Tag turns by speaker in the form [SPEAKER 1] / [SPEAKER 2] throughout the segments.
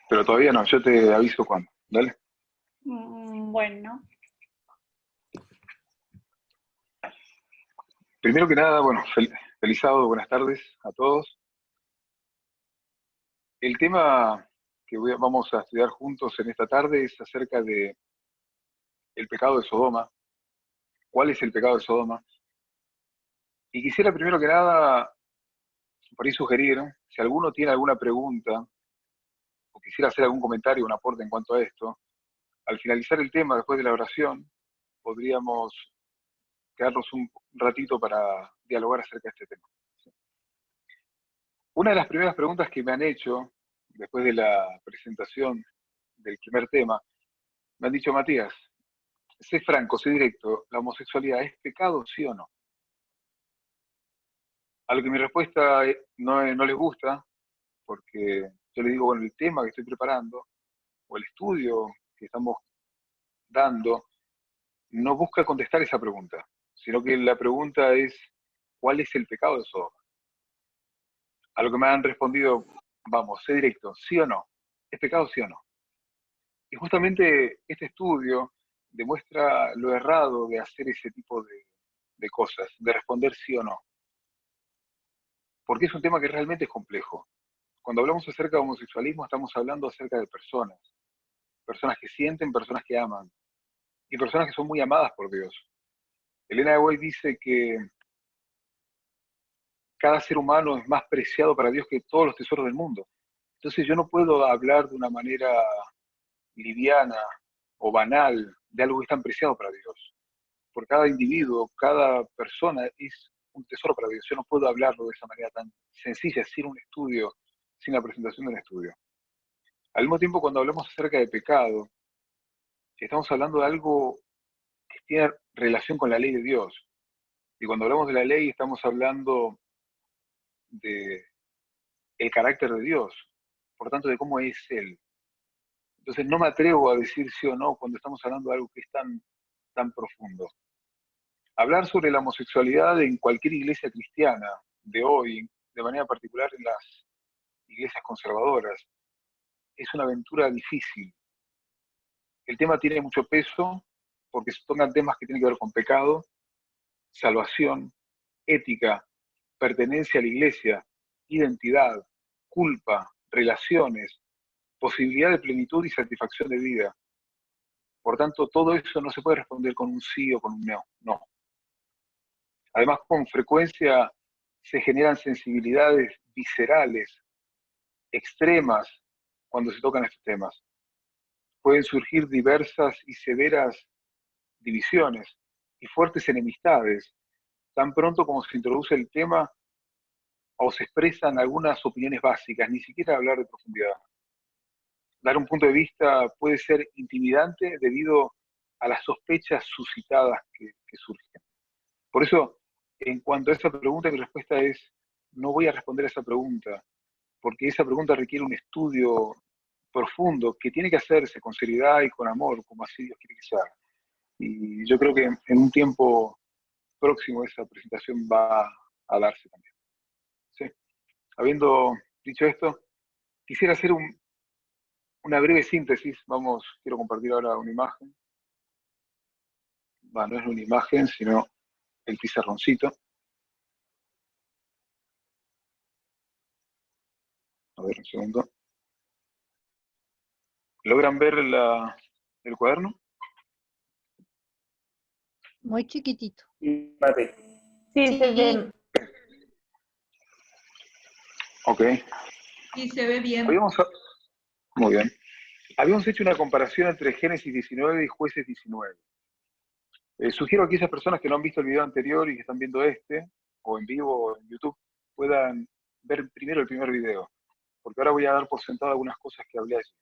[SPEAKER 1] Pero todavía no, yo te aviso cuando. Dale.
[SPEAKER 2] Bueno.
[SPEAKER 1] Primero que nada, bueno, feliz sábado, buenas tardes a todos. El tema que vamos a estudiar juntos en esta tarde es acerca de el pecado de Sodoma. ¿Cuál es el pecado de Sodoma? Y quisiera primero que nada, por ahí sugerir, si alguno tiene alguna pregunta o quisiera hacer algún comentario o un aporte en cuanto a esto, al finalizar el tema, después de la oración, podríamos quedarnos un ratito para dialogar acerca de este tema. Una de las primeras preguntas que me han hecho después de la presentación del primer tema, me han dicho: Matías, sé franco, sé directo, ¿la homosexualidad es pecado, sí o no? A lo que mi respuesta no les gusta, porque yo les digo, bueno, el tema que estoy preparando, o el estudio que estamos dando, no busca contestar esa pregunta, sino que la pregunta es, ¿cuál es el pecado de Sodoma? A lo que me han respondido, vamos, sé directo, sí o no, ¿es pecado, sí o no? Y justamente este estudio demuestra lo errado de hacer ese tipo de cosas, de responder sí o no, porque es un tema que realmente es complejo. Cuando hablamos acerca de homosexualismo estamos hablando acerca de personas, personas que sienten, personas que aman, y personas que son muy amadas por Dios. Elena de White dice que cada ser humano es más preciado para Dios que todos los tesoros del mundo. Entonces yo no puedo hablar de una manera liviana o banal de algo que es tan preciado para Dios. Por cada individuo, cada persona es un tesoro para Dios. Yo no puedo hablarlo de esa manera tan sencilla, sin un estudio, sin la presentación de un estudio. Al mismo tiempo, cuando hablamos acerca de pecado, estamos hablando de algo que tiene relación con la ley de Dios. Y cuando hablamos de la ley, estamos hablando de el carácter de Dios, por tanto, de cómo es Él. Entonces, no me atrevo a decir sí o no cuando estamos hablando de algo que es tan profundo. Hablar sobre la homosexualidad en cualquier iglesia cristiana de hoy, de manera particular en las iglesias conservadoras, es una aventura difícil. El tema tiene mucho peso porque se tocan temas que tienen que ver con pecado, salvación, ética, pertenencia a la iglesia, identidad, culpa, relaciones, posibilidad de plenitud y satisfacción de vida. Por tanto, todo eso no se puede responder con un sí o con un no. No. Además, con frecuencia se generan sensibilidades viscerales, extremas, cuando se tocan estos temas. Pueden surgir diversas y severas divisiones y fuertes enemistades, tan pronto como se introduce el tema o se expresan algunas opiniones básicas, ni siquiera hablar de profundidad. Dar un punto de vista puede ser intimidante debido a las sospechas suscitadas que surgen. Por eso, en cuanto a esa pregunta, mi respuesta es, no voy a responder a esa pregunta, porque esa pregunta requiere un estudio profundo que tiene que hacerse con seriedad y con amor, como así Dios quiere que sea. Y yo creo que en un tiempo próximo esa presentación va a darse también. ¿Sí? Habiendo dicho esto, quisiera hacer una breve síntesis. Quiero compartir ahora una imagen. No es una imagen, sino el pizarroncito. A ver, un segundo. ¿Logran ver el cuaderno?
[SPEAKER 3] Muy chiquitito.
[SPEAKER 2] Sí, se ve.
[SPEAKER 1] Ok.
[SPEAKER 4] Sí, se ve bien.
[SPEAKER 1] Muy bien. Habíamos hecho una comparación entre Génesis 19 y Jueces 19. Sugiero a aquellas personas que no han visto el video anterior y que están viendo este, o en vivo o en YouTube, puedan ver primero el primer video, porque ahora voy a dar por sentado algunas cosas que hablé allí.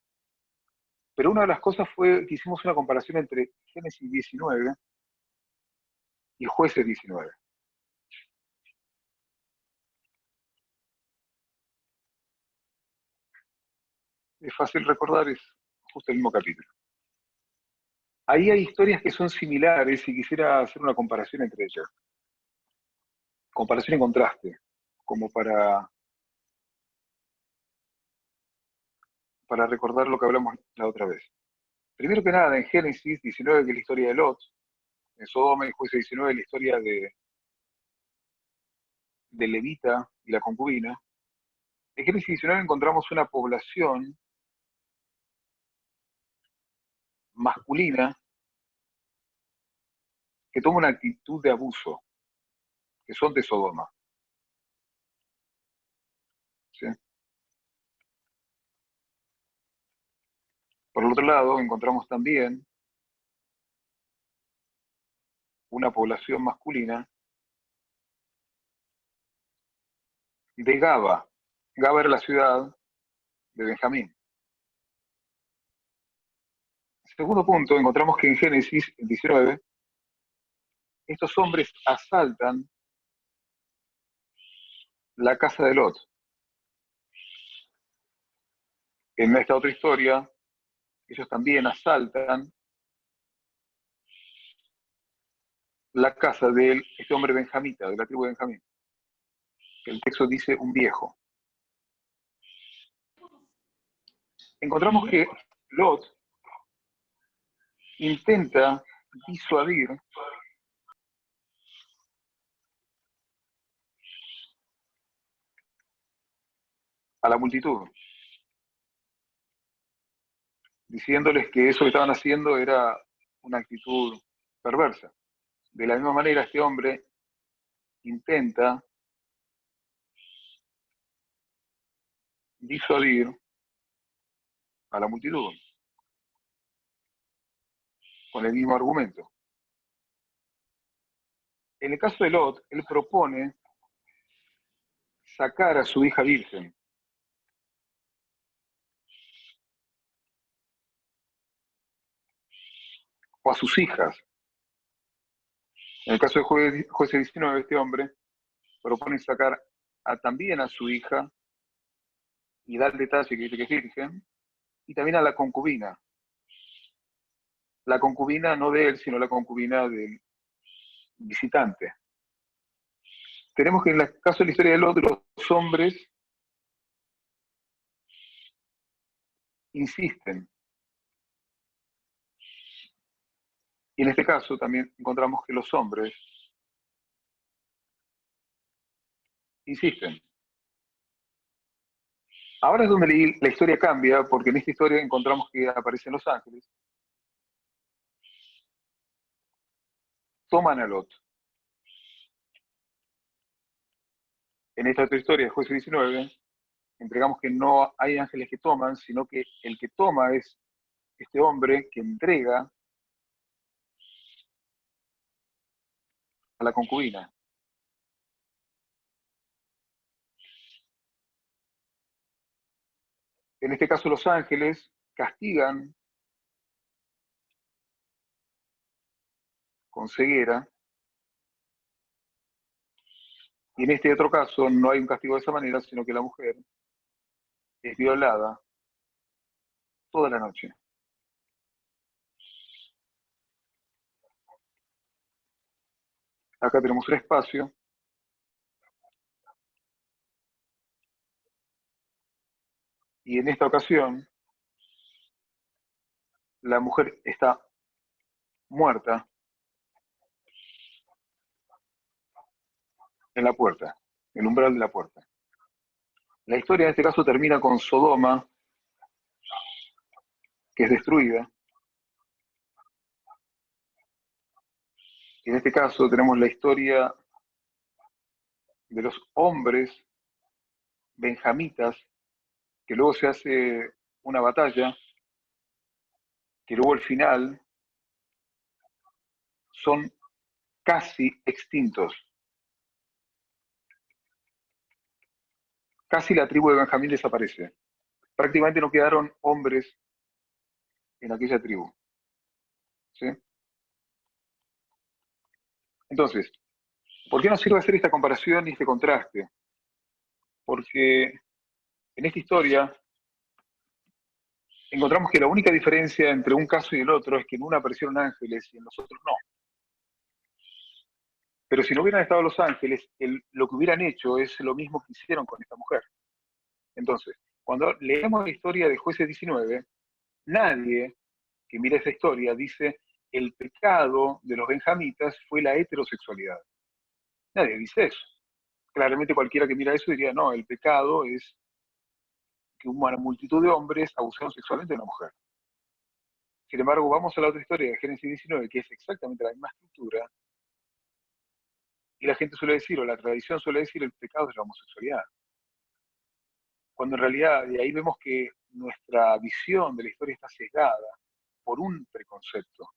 [SPEAKER 1] Pero una de las cosas fue que hicimos una comparación entre Génesis 19 y Jueces 19. Es fácil recordar, es justo el mismo capítulo. Ahí hay historias que son similares y quisiera hacer una comparación entre ellas. Comparación y contraste, como para para recordar lo que hablamos la otra vez. Primero que nada, en Génesis 19, que es la historia de Lot, en Sodoma y Jueces 19, la historia de Levita y la concubina, en Génesis 19 encontramos una población masculina que toma una actitud de abuso, que son de Sodoma. ¿Sí? Por el otro lado, encontramos también una población masculina de Gaba. Gaba era la ciudad de Benjamín. Segundo punto, encontramos que en Génesis 19, estos hombres asaltan la casa de Lot. En esta otra historia, ellos también asaltan la casa de este hombre benjamita, de la tribu de Benjamín. El texto dice un viejo. Encontramos que Lot intenta disuadir a la multitud, diciéndoles que eso que estaban haciendo era una actitud perversa. De la misma manera, este hombre intenta disuadir a la multitud con el mismo argumento. En el caso de Lot, él propone sacar a su hija virgen, o a sus hijas. En el caso de Jueces 19, este hombre propone sacar también a su hija y dar el detalle que dice que es virgen, y también a la concubina. La concubina no de él, sino la concubina del visitante. Tenemos que en el caso de la historia de Lot, los hombres insisten. Y en este caso también encontramos que los hombres insisten. Ahora es donde la historia cambia, porque en esta historia encontramos que aparecen los ángeles, toman a Lot. En esta otra historia, Jueces 19, entregamos que no hay ángeles que toman, sino que el que toma es este hombre que entrega a la concubina. En este caso, los ángeles castigan con ceguera, y en este otro caso no hay un castigo de esa manera, sino que la mujer es violada toda la noche. Acá tenemos un espacio y en esta ocasión la mujer está muerta en la puerta, en el umbral de la puerta. La historia en este caso termina con Sodoma, que es destruida. Y en este caso tenemos la historia de los hombres benjamitas, que luego se hace una batalla, que luego al final son casi extintos. Casi la tribu de Benjamín desaparece. Prácticamente no quedaron hombres en aquella tribu. ¿Sí? Entonces, ¿por qué nos sirve hacer esta comparación y este contraste? Porque en esta historia encontramos que la única diferencia entre un caso y el otro es que en una aparecieron ángeles y en los otros no. Pero si no hubieran estado los ángeles, lo que hubieran hecho es lo mismo que hicieron con esta mujer. Entonces, Cuando leemos la historia de Jueces 19, nadie que mira esa historia dice el pecado de los benjamitas fue la heterosexualidad. Nadie dice eso. Claramente cualquiera que mira eso diría, no, el pecado es que una multitud de hombres abusaron sexualmente de una mujer. Sin embargo, vamos a la otra historia de Génesis 19, que es exactamente la misma estructura, y la gente suele decir, o la tradición suele decir, el pecado es la homosexualidad. Cuando en realidad de ahí vemos que nuestra visión de la historia está sesgada por un preconcepto.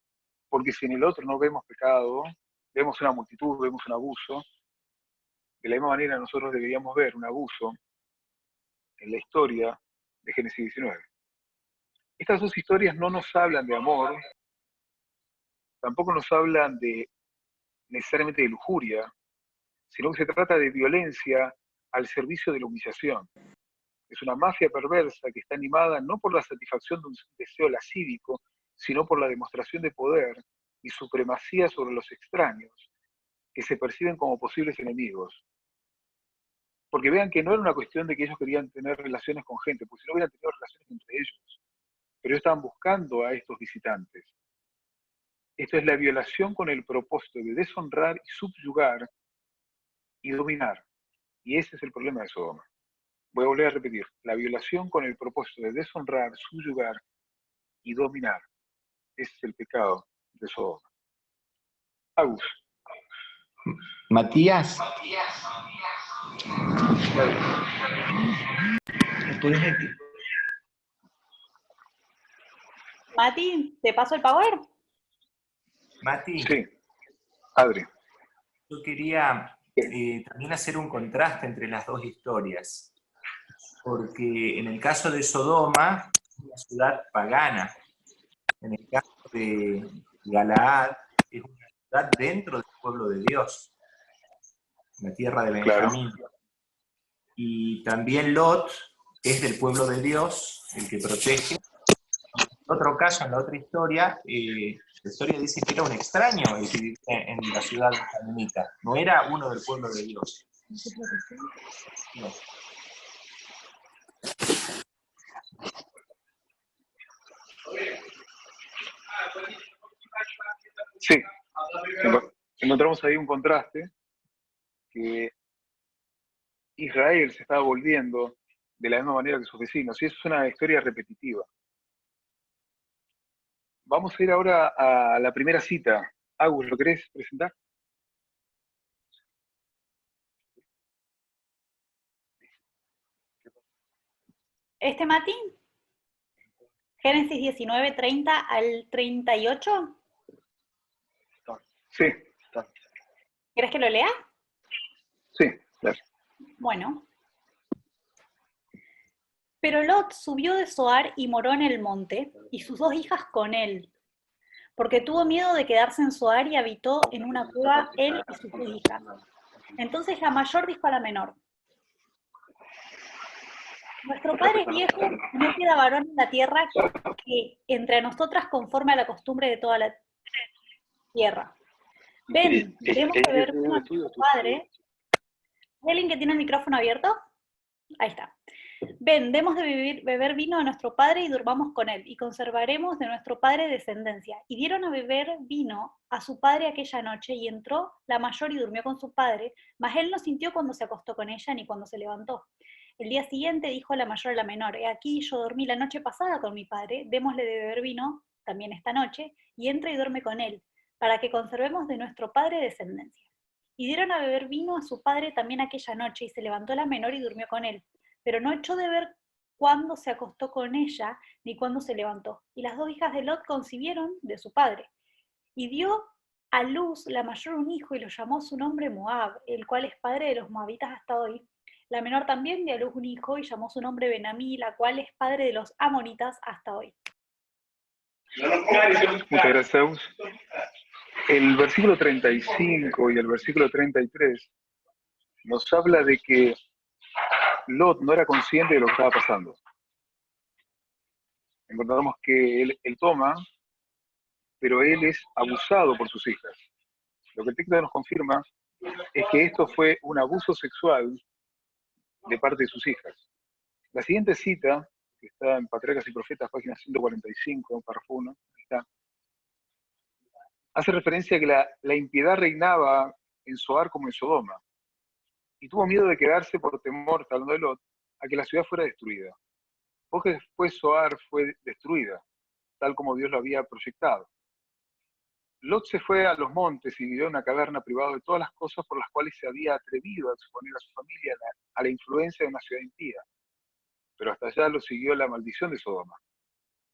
[SPEAKER 1] Porque si en el otro no vemos pecado, vemos una multitud, vemos un abuso, de la misma manera nosotros deberíamos ver un abuso en la historia de Génesis 19. Estas dos historias no nos hablan de amor, tampoco nos hablan de necesariamente de lujuria, sino que se trata de violencia al servicio de la humillación. Es una mafia perversa que está animada no por la satisfacción de un deseo lascívico, sino por la demostración de poder y supremacía sobre los extraños, que se perciben como posibles enemigos. Porque vean que no era una cuestión de que ellos querían tener relaciones con gente, porque si no hubieran tenido relaciones entre ellos. Pero ellos estaban buscando a estos visitantes. Esto es la violación con el propósito de deshonrar y subyugar y dominar. Y ese es el problema de Sodoma. Voy a volver a repetir. La violación con el propósito de deshonrar, subyugar y dominar. Ese es el pecado de Sodoma. Agus.
[SPEAKER 5] Matías.
[SPEAKER 2] Mati, ¿te paso el power?
[SPEAKER 5] Mati,
[SPEAKER 1] Sí, Adri.
[SPEAKER 5] yo quería también hacer un contraste entre las dos historias, porque en el caso de Sodoma, es una ciudad pagana, en el caso de Galaad, es una ciudad dentro del pueblo de Dios, la tierra de Benjamín. Claro. Y también Lot es del pueblo de Dios, el que protege. En otro caso, en la otra historia, la historia dice que era un extraño el que vivía en la ciudad benjamínita, no era uno del pueblo de Dios. No.
[SPEAKER 1] Sí, encontramos ahí un contraste, que Israel se estaba volviendo de la misma manera que sus vecinos, y eso es una historia repetitiva. Vamos a ir ahora a la primera cita. Agus, ¿lo querés presentar?
[SPEAKER 2] Mati? Génesis 19, 30 al 38.
[SPEAKER 1] Sí.
[SPEAKER 2] ¿Quieres que lo lea?
[SPEAKER 1] Sí, claro.
[SPEAKER 2] Bueno. Pero Lot subió de Zoar y moró en el monte, y sus dos hijas con él, porque tuvo miedo de quedarse en Zoar y habitó en una cueva él y sus dos hijas. Entonces la mayor dijo a la menor: nuestro padre es viejo, no queda varón en la tierra que entre nosotras conforme a la costumbre de toda la tierra. Ven, demos de beber vino a nuestro padre. ¿Hay alguien que tiene el micrófono abierto? Ahí está. Ven, demos de beber vino a nuestro padre y durmamos con él, y conservaremos de nuestro padre descendencia. Y dieron a beber vino a su padre aquella noche, y entró la mayor y durmió con su padre, mas él no sintió cuando se acostó con ella ni cuando se levantó. El día siguiente dijo la mayor a la menor: he aquí, yo dormí la noche pasada con mi padre, démosle de beber vino también esta noche, y entra y duerme con él, para que conservemos de nuestro padre descendencia. Y dieron a beber vino a su padre también aquella noche, y se levantó la menor y durmió con él, pero no echó de ver cuándo se acostó con ella, ni cuándo se levantó. Y las dos hijas de Lot concibieron de su padre. Y dio a luz la mayor un hijo, y lo llamó su nombre Moab, el cual es padre de los moabitas hasta hoy. La menor también dio a luz un hijo, y llamó su nombre Benamí, la cual es padre de los amonitas hasta hoy.
[SPEAKER 1] Muchas gracias. El versículo 35 y el versículo 33 nos habla de que Lot no era consciente de lo que estaba pasando. Encontramos que él toma, pero él es abusado por sus hijas. Lo que el texto nos confirma es que esto fue un abuso sexual de parte de sus hijas. La siguiente cita, que está en Patriarcas y Profetas, página 145, párrafo 1, está, hace referencia a que la impiedad reinaba en Zoar como en Sodoma, y tuvo miedo de quedarse por temor, está hablando de Lot, a que la ciudad fuera destruida. Porque después Zoar fue destruida, tal como Dios lo había proyectado. Lot se fue a los montes y vivió en una caverna privada de todas las cosas por las cuales se había atrevido a exponer a su familia a la influencia de una ciudad impía. Pero hasta allá lo siguió la maldición de Sodoma.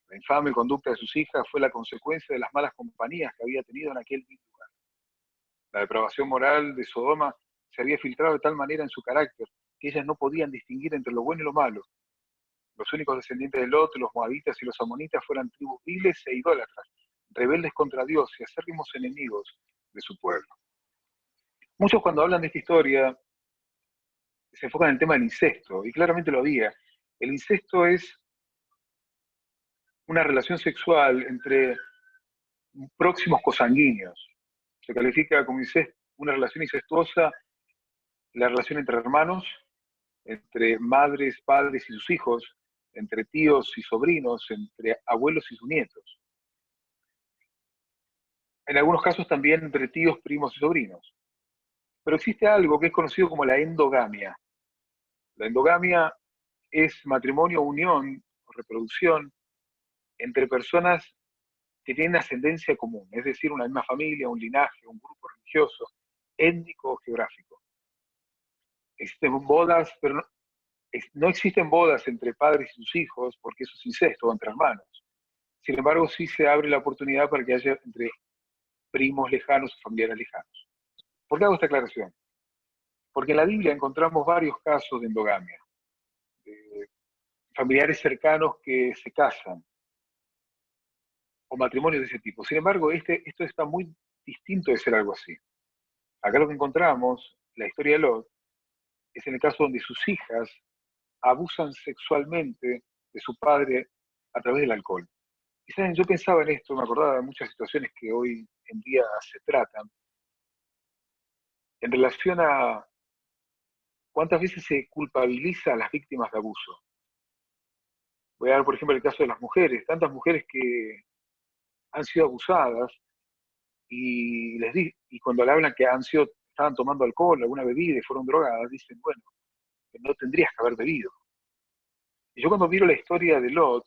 [SPEAKER 1] La infame conducta de sus hijas fue la consecuencia de las malas compañías que había tenido en aquel lugar. La depravación moral de Sodoma se había filtrado de tal manera en su carácter que ellas no podían distinguir entre lo bueno y lo malo. Los únicos descendientes de Lot, los moabitas y los amonitas, fueran tribus viles e idólatras, rebeldes contra Dios y acérrimos enemigos de su pueblo. Muchos cuando hablan de esta historia se enfocan en el tema del incesto, y claramente lo había. El incesto es una relación sexual entre próximos cosanguíneos. Se califica como una relación incestuosa la relación entre hermanos, entre madres, padres y sus hijos, entre tíos y sobrinos, entre abuelos y sus nietos. En algunos casos también entre tíos, primos y sobrinos. Pero existe algo que es conocido como la endogamia. La endogamia es matrimonio, unión o reproducción entre personas que tienen ascendencia común, es decir, una misma familia, un linaje, un grupo religioso, étnico o geográfico. Existen bodas, pero no existen bodas entre padres y sus hijos, porque eso es incesto, entre hermanos. Sin embargo, sí se abre la oportunidad para que haya entre primos lejanos o familiares lejanos. ¿Por qué hago esta aclaración? Porque en la Biblia encontramos varios casos de endogamia, de familiares cercanos que se casan, o matrimonios de ese tipo. Sin embargo, esto está muy distinto de ser algo así. Acá lo que encontramos, la historia de Lot, es en el caso donde sus hijas abusan sexualmente de su padre a través del alcohol. Y saben, yo pensaba en esto, me acordaba de muchas situaciones que hoy en día se tratan, en relación a cuántas veces se culpabiliza a las víctimas de abuso. Voy a dar, por ejemplo, el caso de las mujeres, tantas mujeres que han sido abusadas y cuando le hablan que estaban tomando alcohol, alguna bebida y fueron drogadas, dicen, bueno, que no tendrías que haber bebido. Y yo cuando miro la historia de Lot,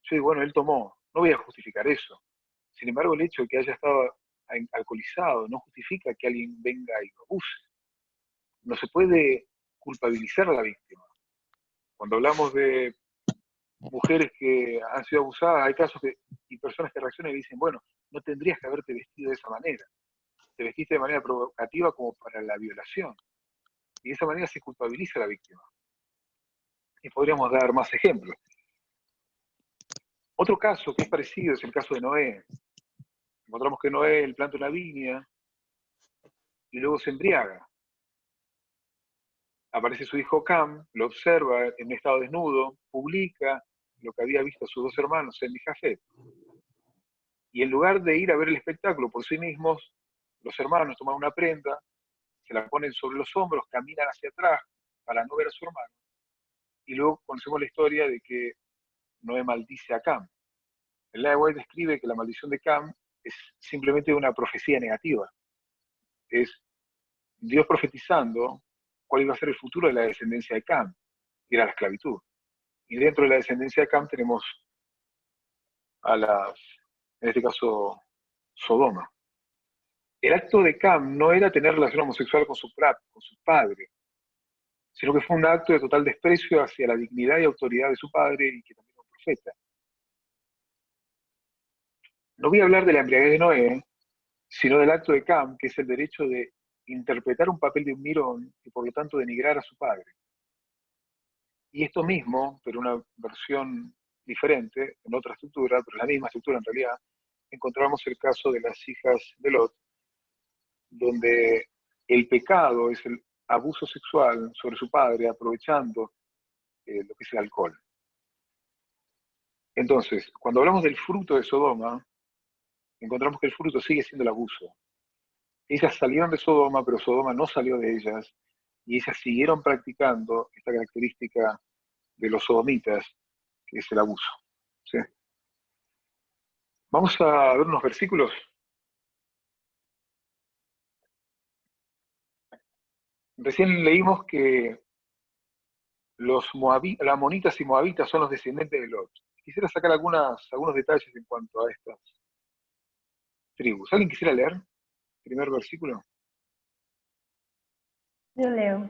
[SPEAKER 1] yo digo, bueno, él tomó, no voy a justificar eso. Sin embargo, el hecho de que haya estado alcoholizado no justifica que alguien venga y lo abuse. No se puede culpabilizar a la víctima. Cuando hablamos de mujeres que han sido abusadas, hay casos y personas que reaccionan y dicen, bueno, no tendrías que haberte vestido de esa manera. Te vestiste de manera provocativa como para la violación. Y de esa manera se culpabiliza a la víctima. Y podríamos dar más ejemplos. Otro caso que es parecido es el caso de Noé. Encontramos que Noé él planta una viña y luego se embriaga. Aparece su hijo Cam, lo observa en un estado desnudo, publica lo que había visto a sus dos hermanos, Sem y Jafet. Y en lugar de ir a ver el espectáculo por sí mismos, los hermanos toman una prenda, se la ponen sobre los hombros, caminan hacia atrás para no ver a su hermano. Y luego conocemos la historia de que Noé maldice a Cam. El Ellen White describe que la maldición de Cam es simplemente una profecía negativa. Es Dios profetizando cuál iba a ser el futuro de la descendencia de Cam, que era la esclavitud. Y dentro de la descendencia de Cam tenemos en este caso, Sodoma. El acto de Cam no era tener relación homosexual con su padre, sino que fue un acto de total desprecio hacia la dignidad y autoridad de su padre y que también era un profeta. No voy a hablar de la embriaguez de Noé, sino del acto de Cam, que es el derecho de interpretar un papel de un mirón y por lo tanto denigrar a su padre. Y esto mismo, pero una versión diferente, en otra estructura, pero la misma estructura en realidad, encontramos el caso de las hijas de Lot, donde el pecado es el abuso sexual sobre su padre, aprovechando lo que es el alcohol. Entonces, cuando hablamos del fruto de Sodoma, encontramos que el fruto sigue siendo el abuso. Ellas salieron de Sodoma, pero Sodoma no salió de ellas, y ellas siguieron practicando esta característica de los sodomitas, que es el abuso. ¿Sí? Vamos a ver unos versículos. Recién leímos que los amonitas y moabitas son los descendientes de Lot. Quisiera sacar algunos detalles en cuanto a estas tribus. ¿Alguien quisiera leer? Primer versículo.
[SPEAKER 6] Yo leo.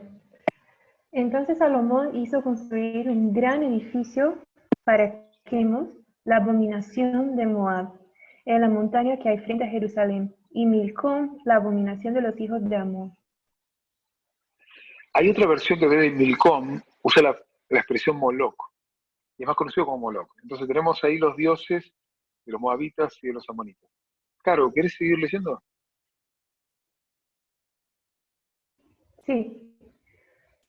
[SPEAKER 6] Entonces Salomón hizo construir un gran edificio para Quemos, la abominación de Moab, en la montaña que hay frente a Jerusalén, y Milcom, la abominación de los hijos de Amón.
[SPEAKER 1] Hay otra versión que ve de Milcom, usa la expresión Moloch, y es más conocido como Moloch. Entonces tenemos ahí los dioses de los moabitas y de los amonitas. Caro, ¿querés seguir leyendo?
[SPEAKER 6] Sí.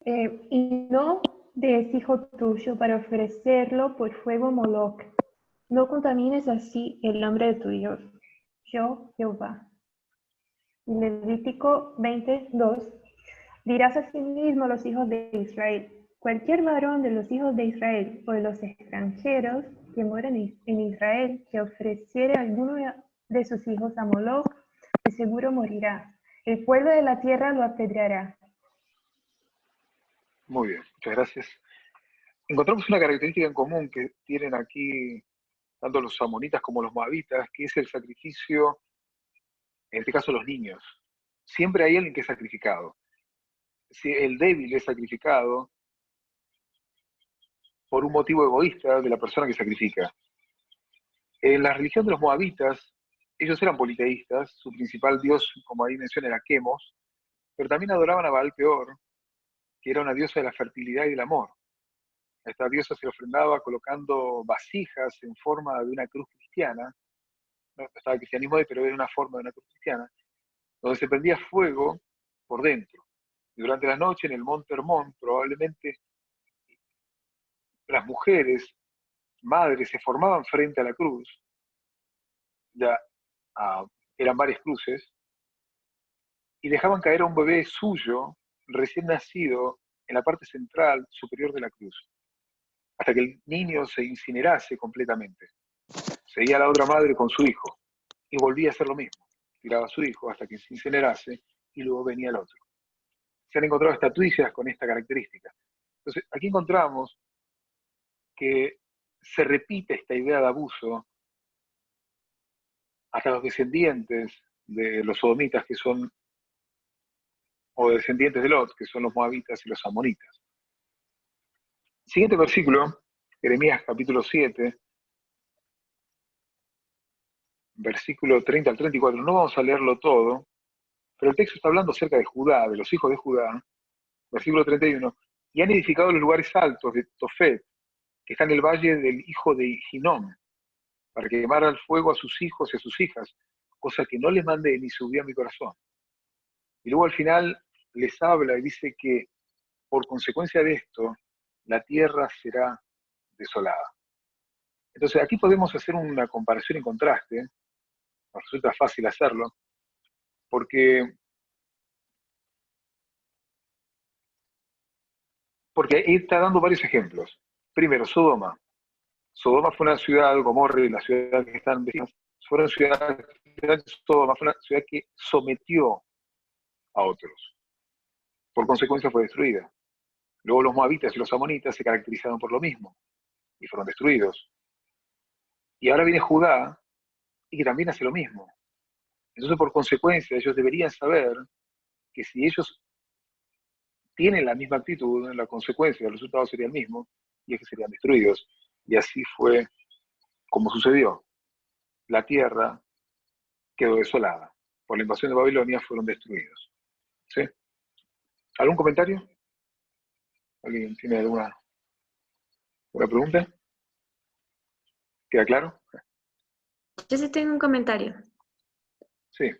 [SPEAKER 6] Y no des hijo tuyo para ofrecerlo por fuego Moloch. No contamines así el nombre de tu Dios. Yo, Jehová. Levítico 22. Dirás asimismo a los hijos de Israel: cualquier varón de los hijos de Israel o de los extranjeros que moran en Israel que ofreciere alguno de sus hijos a Moloch, de seguro morirá. El pueblo de la tierra lo apedreará.
[SPEAKER 1] Muy bien, muchas gracias. Encontramos una característica en común que tienen aquí tanto los amonitas como los moabitas, que es el sacrificio, en este caso los niños. Siempre hay alguien que es sacrificado. Si el débil es sacrificado por un motivo egoísta de la persona que sacrifica. En la religión de los moabitas, ellos eran politeístas, su principal dios, como ahí menciona, era Quemos, pero también adoraban a Baal Peor, que era una diosa de la fertilidad y del amor. A esta diosa se le ofrendaba colocando vasijas en forma de una cruz cristiana, no estaba el cristianismo ahí, pero era una forma de una cruz cristiana, donde se prendía fuego por dentro. Y durante la noche en el monte Hermón, probablemente las mujeres, madres, se formaban frente a la cruz, ya eran varias cruces, y dejaban caer a un bebé suyo, recién nacido, en la parte central superior de la cruz, hasta que el niño se incinerase completamente. Seguía la otra madre con su hijo, y volvía a hacer lo mismo. Tiraba a su hijo hasta que se incinerase, y luego venía el otro. Se han encontrado estatuillas con esta característica. Entonces, aquí encontramos que se repite esta idea de abuso hasta los descendientes de los sodomitas, que son, o descendientes de Lot, que son los moabitas y los amonitas. Siguiente versículo, Jeremías capítulo 7, versículo 30 al 34. No vamos a leerlo todo, pero el texto está hablando acerca de Judá, de los hijos de Judá, versículo 31, y han edificado los lugares altos de Tofet, que está en el valle del hijo de Hinnom, para quemar al fuego a sus hijos y a sus hijas, cosa que no les mandé ni subió a mi corazón. Y luego al final les habla y dice que por consecuencia de esto, la tierra será desolada. Entonces aquí podemos hacer una comparación y contraste, nos resulta fácil hacerlo, porque ahí está dando varios ejemplos. Primero, Sodoma. Sodoma fue una ciudad, Gomorra y la ciudad que están vecinas, fueron ciudades, Sodoma fue una ciudad que sometió a otros. Por consecuencia fue destruida. Luego los moabitas y los amonitas se caracterizaron por lo mismo y fueron destruidos. Y ahora viene Judá y que también hace lo mismo. Entonces, por consecuencia, ellos deberían saber que si ellos tienen la misma actitud, la consecuencia, el resultado sería el mismo, y es que serían destruidos. Y así fue como sucedió. La tierra quedó desolada. Por la invasión de Babilonia fueron destruidos. ¿Sí? ¿Algún comentario? ¿Alguien tiene alguna pregunta? ¿Queda claro?
[SPEAKER 7] Yo sí tengo un comentario.
[SPEAKER 1] Sí.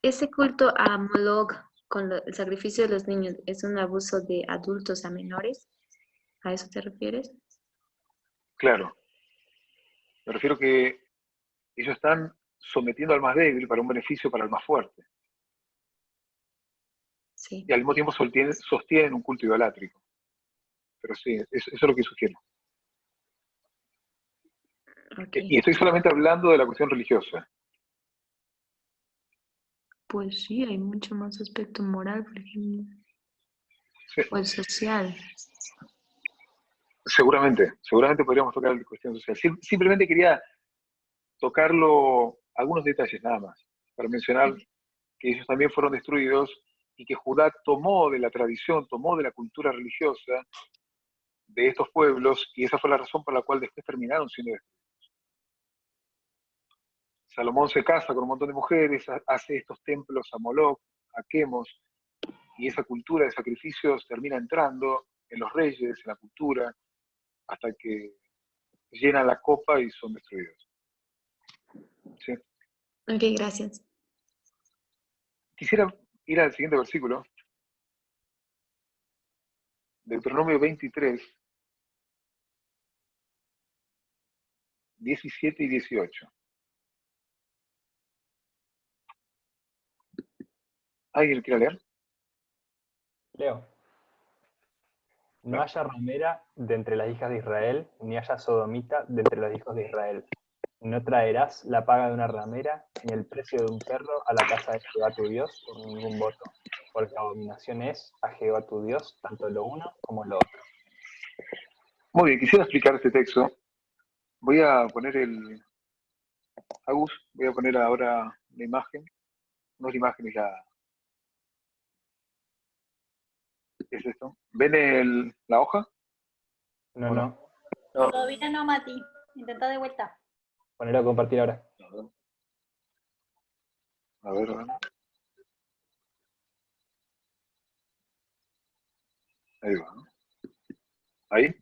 [SPEAKER 7] Ese culto a Moloch con el sacrificio de los niños es un abuso de adultos a menores. ¿A eso te refieres?
[SPEAKER 1] Claro. Me refiero que ellos están sometiendo al más débil para un beneficio para el más fuerte.
[SPEAKER 7] Sí.
[SPEAKER 1] Y al mismo tiempo sostienen un culto idolátrico. pero sí, eso es lo que sugiero.
[SPEAKER 7] Okay.
[SPEAKER 1] Y estoy solamente hablando de la cuestión religiosa.
[SPEAKER 7] Pues sí, hay mucho más aspecto moral, por ejemplo.
[SPEAKER 1] Sí.
[SPEAKER 7] O el social.
[SPEAKER 1] Seguramente podríamos tocar la cuestión social. Simplemente quería tocarlo, algunos detalles nada más, para mencionar que ellos también fueron destruidos y que Judá tomó de la tradición, tomó de la cultura religiosa de estos pueblos, y esa fue la razón por la cual después terminaron siendo destruidos. Salomón se casa con un montón de mujeres, hace estos templos a Moloch, a Quemos, y esa cultura de sacrificios termina entrando en los reyes, en la cultura, hasta que llenan la copa y son destruidos. ¿Sí?
[SPEAKER 7] Ok, gracias.
[SPEAKER 1] Quisiera ir al siguiente versículo, Deuteronomio 23, 17 y 18. ¿Alguien quiere leer?
[SPEAKER 8] Leo. No haya ramera de entre las hijas de Israel, ni haya sodomita de entre los hijos de Israel. No traerás la paga de una ramera, ni el precio de un perro a la casa de Jehová tu Dios por ningún voto, porque abominación es a Jehová tu Dios tanto lo uno como lo otro.
[SPEAKER 1] Muy bien, quisiera explicar este texto. Voy a poner voy a poner ahora la imagen. No es la imagen, es esto. ¿Ven la hoja?
[SPEAKER 8] No,
[SPEAKER 1] ¿O
[SPEAKER 8] no.
[SPEAKER 2] Todavía no, Mati. Intenta de vuelta.
[SPEAKER 8] Ponelo a compartir ahora.
[SPEAKER 1] A ver. Ahí va, ¿no? ¿Ahí?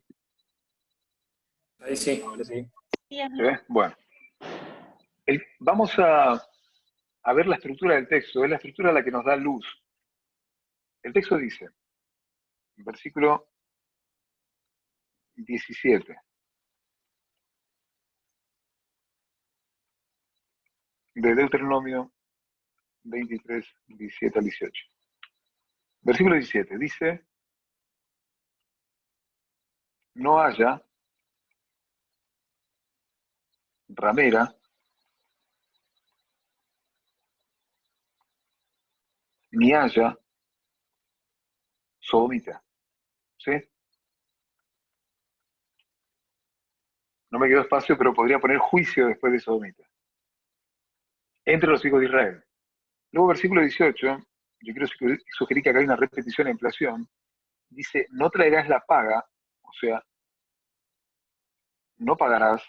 [SPEAKER 5] Ahí sí.
[SPEAKER 8] Ahora sí.
[SPEAKER 1] ¿Se ve? Bueno. Vamos a ver la estructura del texto. Es la estructura la que nos da luz. El texto dice, versículo 17. De Deuteronomio 23, 17 al 18. Versículo 17 dice, no haya ramera ni haya sodomita. ¿Sí? No me quedó espacio, pero podría poner juicio después de sodomita. Entre los hijos de Israel. Luego, versículo 18, yo quiero sugerir que acá hay una repetición en inflación. Dice, no traerás la paga, o sea, no pagarás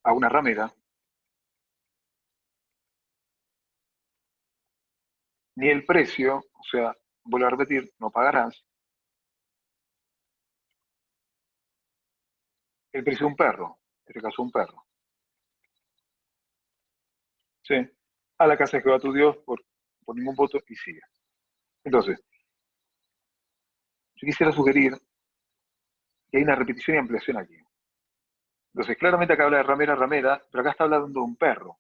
[SPEAKER 1] a una ramera, ni el precio, o sea, vuelvo a repetir, no pagarás el precio de un perro, en este caso un perro. ¿Sí? A la casa de Jehová tu Dios por ningún voto y sigue. Entonces, yo quisiera sugerir que hay una repetición y ampliación aquí. Entonces, claramente acá habla de ramera, pero acá está hablando de un perro.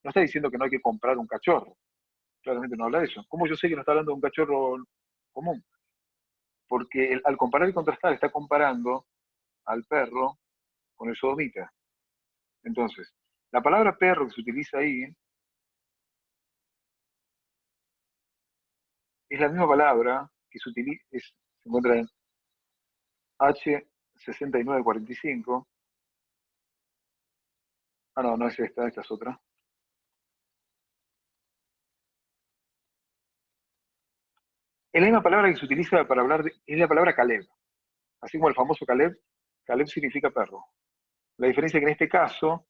[SPEAKER 1] No está diciendo que no hay que comprar un cachorro. Claramente no habla de eso. ¿Cómo yo sé que no está hablando de un cachorro común? Porque al comparar y contrastar está comparando al perro con el sodomita. Entonces, la palabra perro que se utiliza ahí es la misma palabra que se encuentra en H6945. Ah, no, no es esta es otra. Es la misma palabra que se utiliza para hablar es la palabra Caleb. Así como el famoso Caleb, Caleb significa perro. La diferencia es que en este caso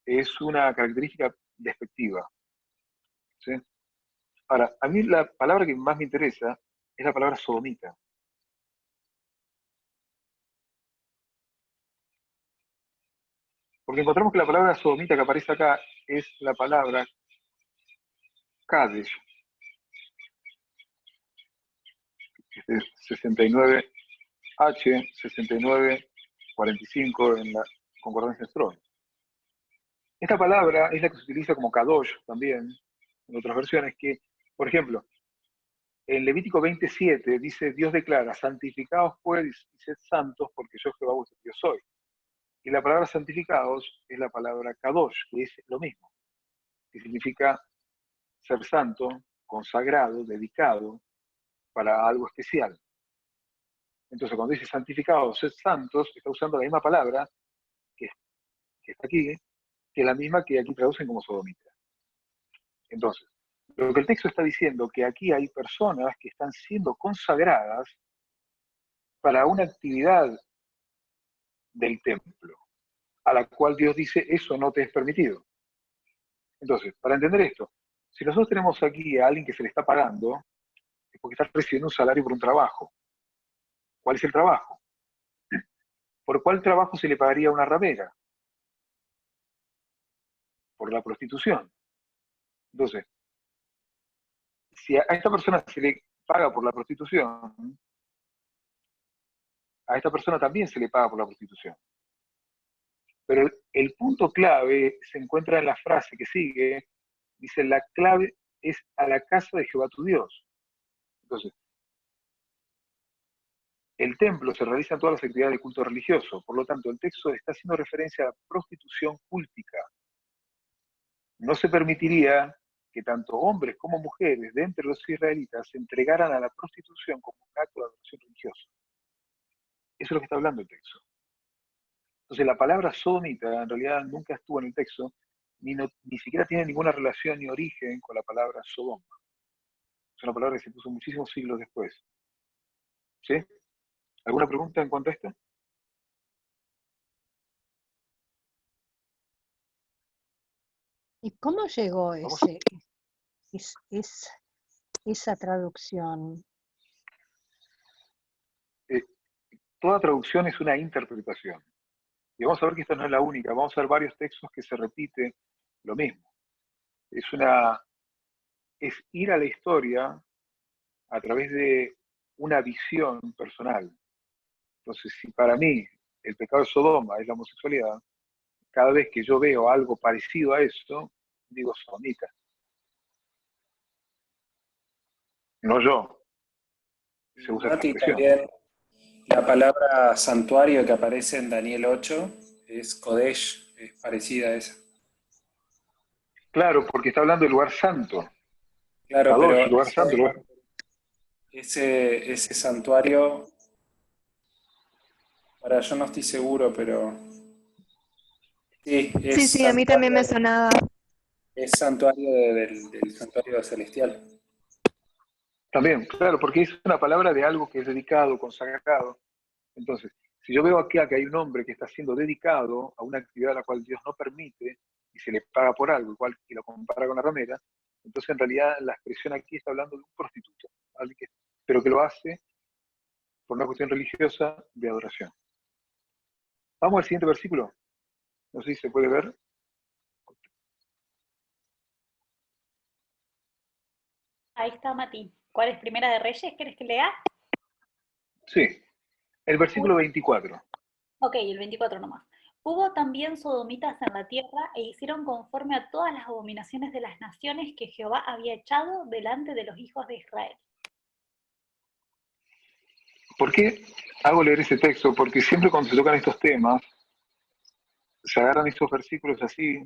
[SPEAKER 1] es una característica despectiva. ¿Sí? Ahora, a mí la palabra que más me interesa es la palabra sodomita. Porque encontramos que la palabra sodomita que aparece acá es la palabra Kadesh. 69H, 6945 en la concordancia Strong. Esta palabra es la que se utiliza como Kadosh también, en otras versiones, que, por ejemplo, En Levítico 27 dice, Dios declara, santificaos pues y sed santos porque yo Jehová vuestro Dios soy. Y la palabra santificados es la palabra kadosh, que es lo mismo, que significa ser santo, consagrado, dedicado para algo especial. Entonces, cuando dice santificados, sed santos, está usando la misma palabra que está aquí, que es la misma que aquí traducen como sodomita. Entonces, lo que el texto está diciendo, que aquí hay personas que están siendo consagradas para una actividad del templo, a la cual Dios dice, eso no te es permitido. Entonces, para entender esto, si nosotros tenemos aquí a alguien que se le está pagando, es porque está recibiendo un salario por un trabajo. ¿Cuál es el trabajo? ¿Por cuál trabajo se le pagaría a una ramera? Por la prostitución. Entonces, si a esta persona se le paga por la prostitución, a esta persona también se le paga por la prostitución. Pero el punto clave se encuentra en la frase que sigue, dice, la clave es a la casa de Jehová tu Dios. Entonces, el templo se realizan todas las actividades de culto religioso, por lo tanto el texto está haciendo referencia a la prostitución cúltica. No se permitiría que tanto hombres como mujeres de entre los israelitas se entregaran a la prostitución como un acto de adoración religiosa. Eso es lo que está hablando el texto. Entonces la palabra sodomita en realidad nunca estuvo en el texto, ni siquiera tiene ninguna relación ni origen con la palabra Sodoma. Es una palabra que se puso muchísimos siglos después. ¿Sí? ¿Alguna pregunta en cuanto a esto?
[SPEAKER 3] ¿Y cómo llegó esa traducción?
[SPEAKER 1] Toda traducción es una interpretación. Y vamos a ver que esta no es la única. Vamos a ver varios textos que se repite lo mismo. Es ir a la historia a través de una visión personal. Entonces, si para mí el pecado de Sodoma es la homosexualidad, cada vez que yo veo algo parecido a eso, digo sodomita. No yo. Se usa esa expresión.
[SPEAKER 9] También la palabra santuario que aparece en Daniel 8 es Kodesh, es parecida a esa.
[SPEAKER 1] Claro, porque está hablando del lugar santo.
[SPEAKER 9] Claro,
[SPEAKER 1] Kadosh,
[SPEAKER 9] pero
[SPEAKER 1] lugar santo, lugar.
[SPEAKER 9] ese santuario, ahora yo no estoy seguro, pero sí,
[SPEAKER 6] Sí, a mí también me sonaba.
[SPEAKER 9] Es santuario del santuario celestial.
[SPEAKER 1] También, claro, porque es una palabra de algo que es dedicado, consagrado. Entonces, si yo veo aquí que hay un hombre que está siendo dedicado a una actividad a la cual Dios no permite y se le paga por algo, igual que lo compara con la ramera, entonces en realidad la expresión aquí está hablando de un prostituto, pero que lo hace por una cuestión religiosa de adoración. Vamos al siguiente versículo. No sé si se puede ver.
[SPEAKER 2] Ahí está, Mati. ¿Cuál es Primera de Reyes? ¿Quieres que lea?
[SPEAKER 1] Sí, el versículo 24.
[SPEAKER 2] Ok, el 24 nomás. Hubo también sodomitas en la tierra e hicieron conforme a todas las abominaciones de las naciones que Jehová había echado delante de los hijos de Israel.
[SPEAKER 1] ¿Por qué hago leer ese texto? Porque siempre cuando se tocan estos temas, se agarran estos versículos así,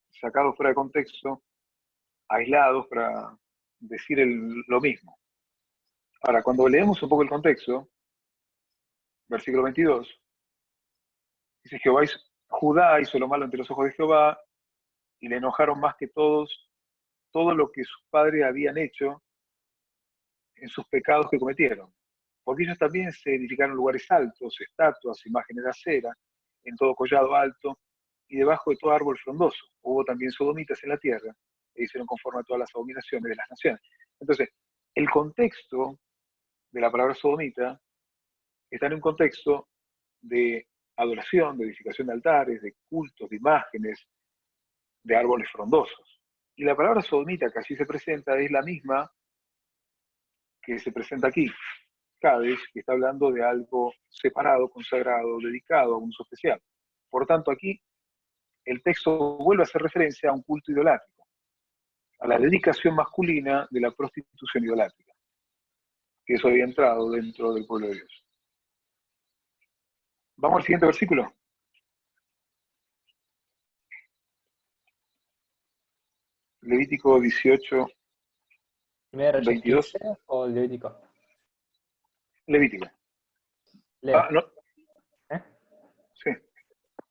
[SPEAKER 1] sacados fuera de contexto, aislados para decir lo mismo. Ahora, cuando leemos un poco el contexto, versículo 22, dice Judá hizo lo malo ante los ojos de Jehová y le enojaron más que todo lo que sus padres habían hecho en sus pecados que cometieron. Porque ellos también se edificaron lugares altos, estatuas, imágenes de acera, en todo collado alto y debajo de todo árbol frondoso. Hubo también sodomitas en la tierra e hicieron conforme a todas las abominaciones de las naciones. Entonces, el contexto de la palabra sodomita está en un contexto de adoración, de edificación de altares, de cultos, de imágenes, de árboles frondosos. Y la palabra sodomita que así se presenta es la misma que se presenta aquí. Cádiz, que está hablando de algo separado, consagrado, dedicado a un uso especial. Por tanto, aquí el texto vuelve a hacer referencia a un culto idolátrico, a la dedicación masculina de la prostitución idolátrica. que eso había entrado dentro del pueblo de Dios. Vamos al siguiente versículo. Levítico 18,
[SPEAKER 8] ¿Primera de Reyes
[SPEAKER 1] 22.
[SPEAKER 8] 15 o Levítico?
[SPEAKER 1] Levítico.
[SPEAKER 8] Leo.
[SPEAKER 1] Ah, no.
[SPEAKER 8] ¿Eh?
[SPEAKER 1] Sí.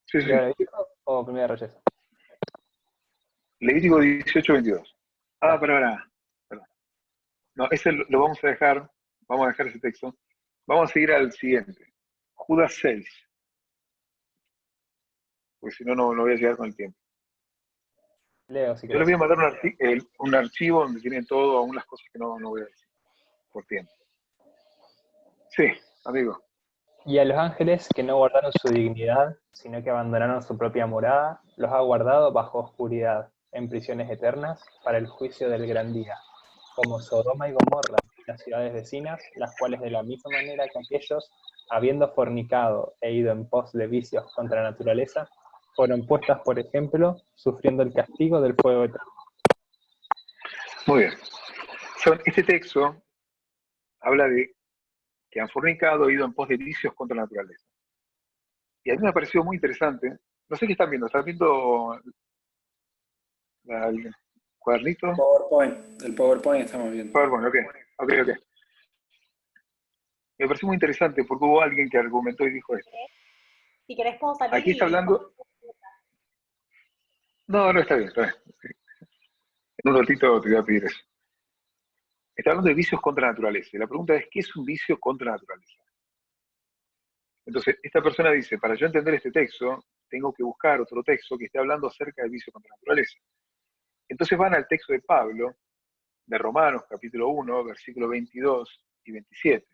[SPEAKER 1] Sí, sí.
[SPEAKER 8] ¿Leo Levítico o Primera de Reyes?
[SPEAKER 1] Levítico 18, 22. Ah, perdón. No, ese lo vamos a dejar. Vamos a dejar ese texto. Vamos a seguir al siguiente. Judas 6. Porque si no, no voy a llegar con el tiempo.
[SPEAKER 8] Leo, si
[SPEAKER 1] Yo les
[SPEAKER 8] querés.
[SPEAKER 1] voy a mandar un archivo donde tienen todo, aún las cosas que no voy a decir. Por tiempo. Sí, amigo.
[SPEAKER 8] Y a los ángeles que no guardaron su dignidad, sino que abandonaron su propia morada, los ha guardado bajo oscuridad, en prisiones eternas, para el juicio del gran día, como Sodoma y Gomorra, las ciudades vecinas, las cuales de la misma manera que aquellos, habiendo fornicado e ido en pos de vicios contra la naturaleza, fueron puestas, por ejemplo, sufriendo el castigo del fuego eterno.
[SPEAKER 1] Muy bien. Este texto habla de que han fornicado, ido en pos de vicios contra la naturaleza. Y a mí me ha parecido muy interesante. No sé qué están viendo. ¿Están viendo el cuadernito?
[SPEAKER 9] PowerPoint. El PowerPoint estamos viendo.
[SPEAKER 1] PowerPoint, ok. Me pareció muy interesante porque hubo alguien que argumentó y dijo esto.
[SPEAKER 2] Si querés puedo salir
[SPEAKER 1] Aquí está hablando... No, está bien. En un ratito te voy a pedir eso. Está hablando de vicios contra la naturaleza. Y la pregunta es, ¿qué es un vicio contra la naturaleza? Entonces, esta persona dice, para yo entender este texto, tengo que buscar otro texto que esté hablando acerca del vicio contra la naturaleza. Entonces van al texto de Pablo, de Romanos, capítulo 1, versículos 22 y 27.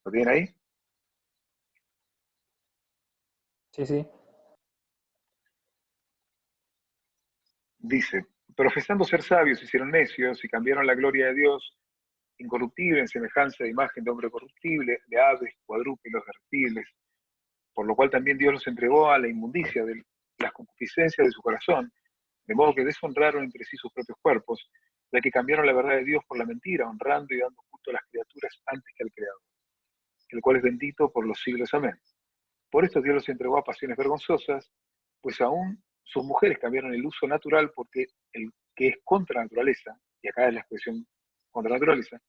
[SPEAKER 1] ¿Lo tienen ahí?
[SPEAKER 8] Sí, sí.
[SPEAKER 1] Dice, profesando ser sabios, se hicieron necios y cambiaron la gloria de Dios incorruptible en semejanza de imagen de hombre corruptible, de aves, cuadrúpedos, de reptiles, por lo cual también Dios los entregó a la inmundicia de las concupiscencias de su corazón, de modo que deshonraron entre sí sus propios cuerpos, ya que cambiaron la verdad de Dios por la mentira, honrando y dando culto a las criaturas antes que al Creador, el cual es bendito por los siglos. Amén. Por esto Dios los entregó a pasiones vergonzosas, pues aún sus mujeres cambiaron el uso natural porque el que es contra la naturaleza, y acá es la expresión contra la naturaleza,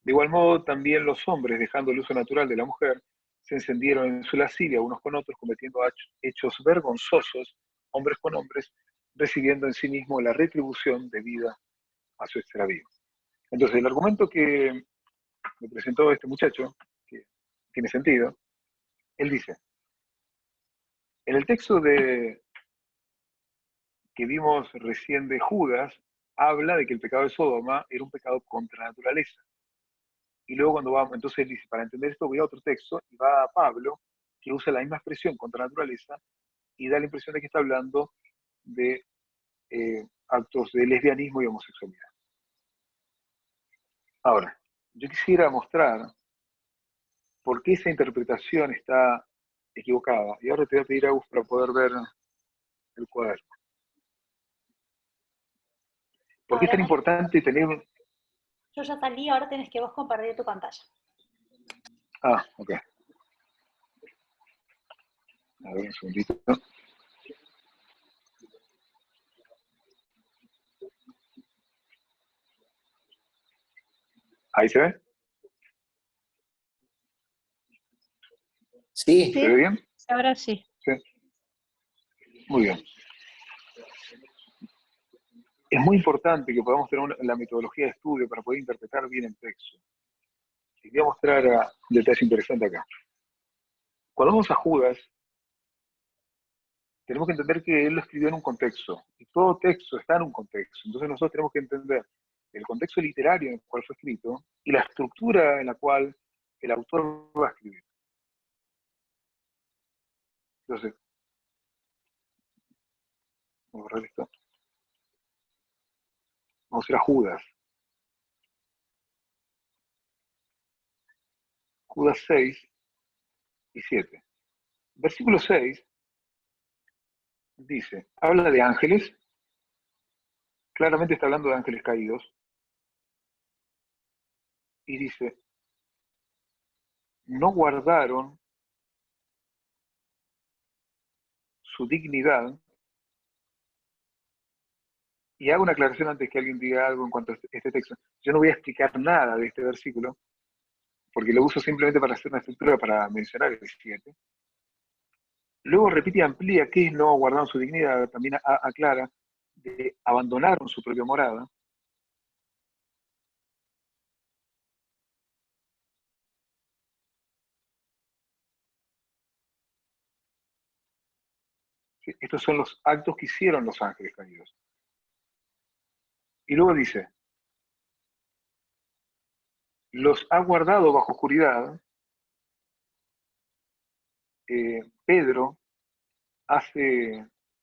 [SPEAKER 1] de igual modo también los hombres, dejando el uso natural de la mujer, se encendieron en su lascivia unos con otros, cometiendo hechos vergonzosos, hombres con hombres, recibiendo en sí mismo la retribución debida a su extravío. Entonces, el argumento que me presentó este muchacho, que tiene sentido, él dice, en el texto que vimos recién de Judas, habla de que el pecado de Sodoma era un pecado contra la naturaleza. Y luego cuando va, entonces él dice, para entender esto voy a otro texto, y va a Pablo, que usa la misma expresión contra la naturaleza, y da la impresión de que está hablando de actos de lesbianismo y homosexualidad. Ahora, yo quisiera mostrar por qué esa interpretación está equivocada, y ahora te voy a pedir a Agus para poder ver el cuaderno. ¿Por qué es tan importante tener un...
[SPEAKER 2] Yo ya salí, ahora tenés que vos compartir tu pantalla.
[SPEAKER 1] Ah, ok. A ver, un segundito. ¿Ahí se ve?
[SPEAKER 9] Sí.
[SPEAKER 1] ¿Se ve bien?
[SPEAKER 3] Ahora sí.
[SPEAKER 1] Sí. Muy bien. Es muy importante que podamos tener la metodología de estudio para poder interpretar bien el texto. Y voy a mostrar un detalle interesante acá. Cuando vamos a Judas, tenemos que entender que él lo escribió en un contexto. Y todo texto está en un contexto. Entonces nosotros tenemos que entender el contexto literario en el cual fue escrito y la estructura en la cual el autor va a escribir. Entonces, vamos a borrar esto. Vamos a ir a Judas. Judas 6 y 7. Versículo 6 dice, habla de ángeles claramente está hablando de ángeles caídos, y dice, no guardaron su dignidad, y hago una aclaración antes que alguien diga algo en cuanto a este texto. Yo no voy a explicar nada de este versículo, porque lo uso simplemente para hacer una estructura para mencionar el 7. Luego repite y amplía qué es no guardaron su dignidad, también aclara de abandonaron su propia morada. ¿Sí? Estos son los actos que hicieron los ángeles caídos. Y luego dice, los ha guardado bajo oscuridad. Pedro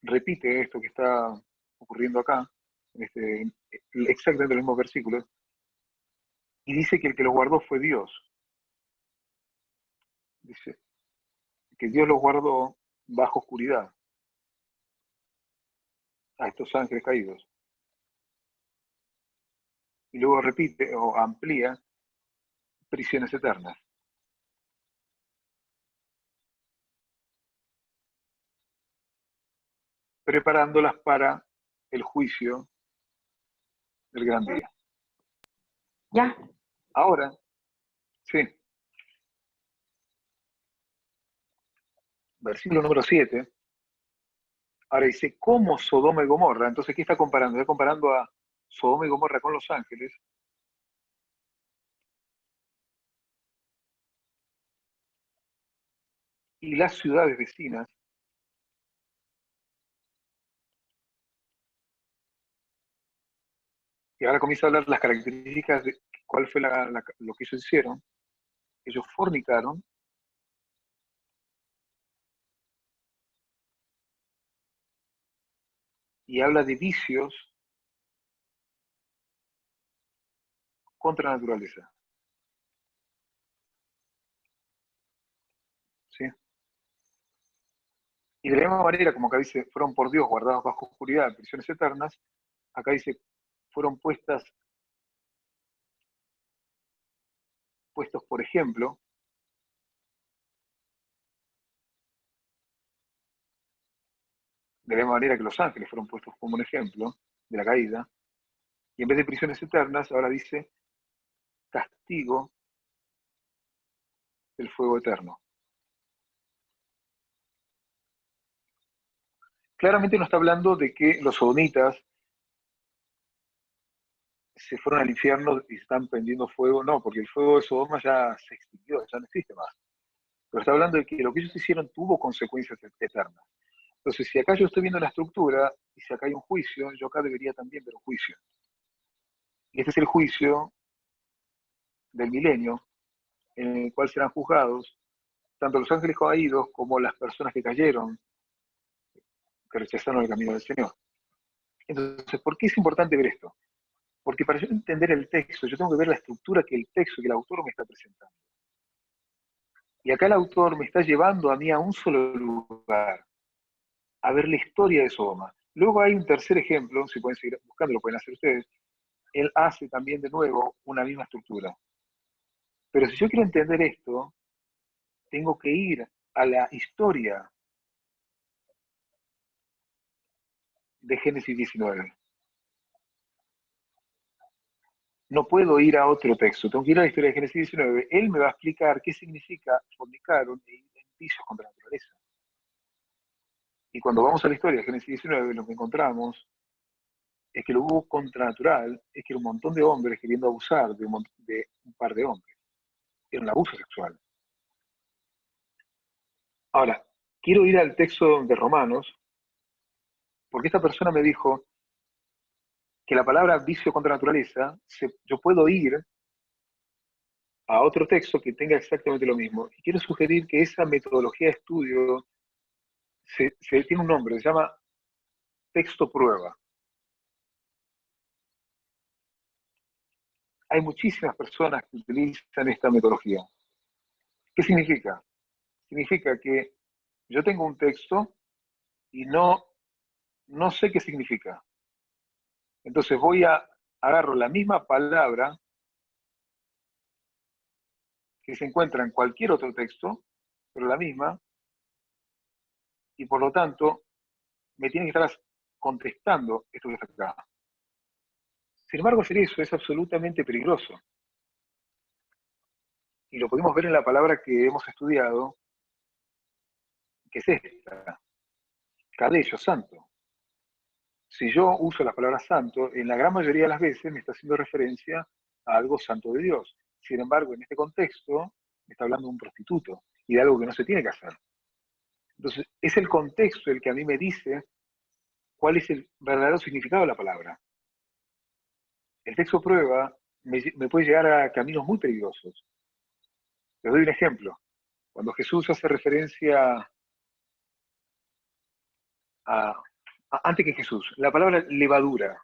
[SPEAKER 1] repite esto que está ocurriendo acá, exactamente en los mismos versículos, y dice que el que los guardó fue Dios. Dice que Dios los guardó bajo oscuridad a estos ángeles caídos. Y luego repite o amplía prisiones eternas. Preparándolas para el juicio del gran día.
[SPEAKER 10] Ya.
[SPEAKER 1] Ahora, sí. Versículo número 7. Ahora dice, ¿cómo Sodoma y Gomorra? Entonces, ¿qué está comparando? Está comparando a Sodoma y Gomorra con los ángeles. Y las ciudades vecinas. Y ahora comienza a hablar las características de cuál fue lo que ellos hicieron. Ellos fornicaron. Y habla de vicios contra la naturaleza. ¿Sí? Y de la misma manera, como acá dice, fueron por Dios guardados bajo oscuridad, prisiones eternas, acá dice, fueron puestos, por ejemplo, de la misma manera que los ángeles fueron puestos como un ejemplo de la caída, y en vez de prisiones eternas, ahora dice castigo del fuego eterno. Claramente no está hablando de que los sodomitas se fueron al infierno y están prendiendo fuego, no, porque el fuego de Sodoma ya se extinguió, ya no existe más. Pero está hablando de que lo que ellos hicieron tuvo consecuencias eternas. Entonces, si acá yo estoy viendo la estructura, y si acá hay un juicio, yo acá debería también ver un juicio. Y este es el juicio del milenio, en el cual serán juzgados tanto los ángeles caídos como las personas que cayeron, que rechazaron el camino del Señor. Entonces, ¿por qué es importante ver esto? Porque para yo entender el texto, yo tengo que ver la estructura que el texto, que el autor me está presentando. Y acá el autor me está llevando a mí a un solo lugar, a ver la historia de Sodoma. Luego hay un tercer ejemplo, si pueden seguir buscando, lo pueden hacer ustedes. Él hace también de nuevo una misma estructura. Pero si yo quiero entender esto, tengo que ir a la historia de Génesis 19. No puedo ir a otro texto, tengo que ir a la historia de Génesis 19. Él me va a explicar qué significa fornicaron e vicios contra la naturaleza. Y cuando vamos a la historia de Génesis 19, lo que encontramos es que lo hubo contranatural, es que era un montón de hombres queriendo abusar de un par de hombres. Era un abuso sexual. Ahora, quiero ir al texto de Romanos, porque esta persona me dijo que la palabra vicio contra naturaleza, yo puedo ir a otro texto que tenga exactamente lo mismo. Y quiero sugerir que esa metodología de estudio tiene un nombre, se llama texto prueba. Hay muchísimas personas que utilizan esta metodología. ¿Qué significa? Significa que yo tengo un texto y no sé qué significa. Entonces agarro la misma palabra que se encuentra en cualquier otro texto, pero la misma, y por lo tanto me tiene que estar contestando esto que está acá. Sin embargo, hacer eso es absolutamente peligroso. Y lo podemos ver en la palabra que hemos estudiado, que es esta, Kadesh, santo. Si yo uso la palabra santo, en la gran mayoría de las veces me está haciendo referencia a algo santo de Dios. Sin embargo, en este contexto, me está hablando de un prostituto y de algo que no se tiene que hacer. Entonces, es el contexto el que a mí me dice cuál es el verdadero significado de la palabra. El texto prueba me puede llegar a caminos muy peligrosos. Les doy un ejemplo. Cuando Jesús hace referencia antes que Jesús, la palabra levadura.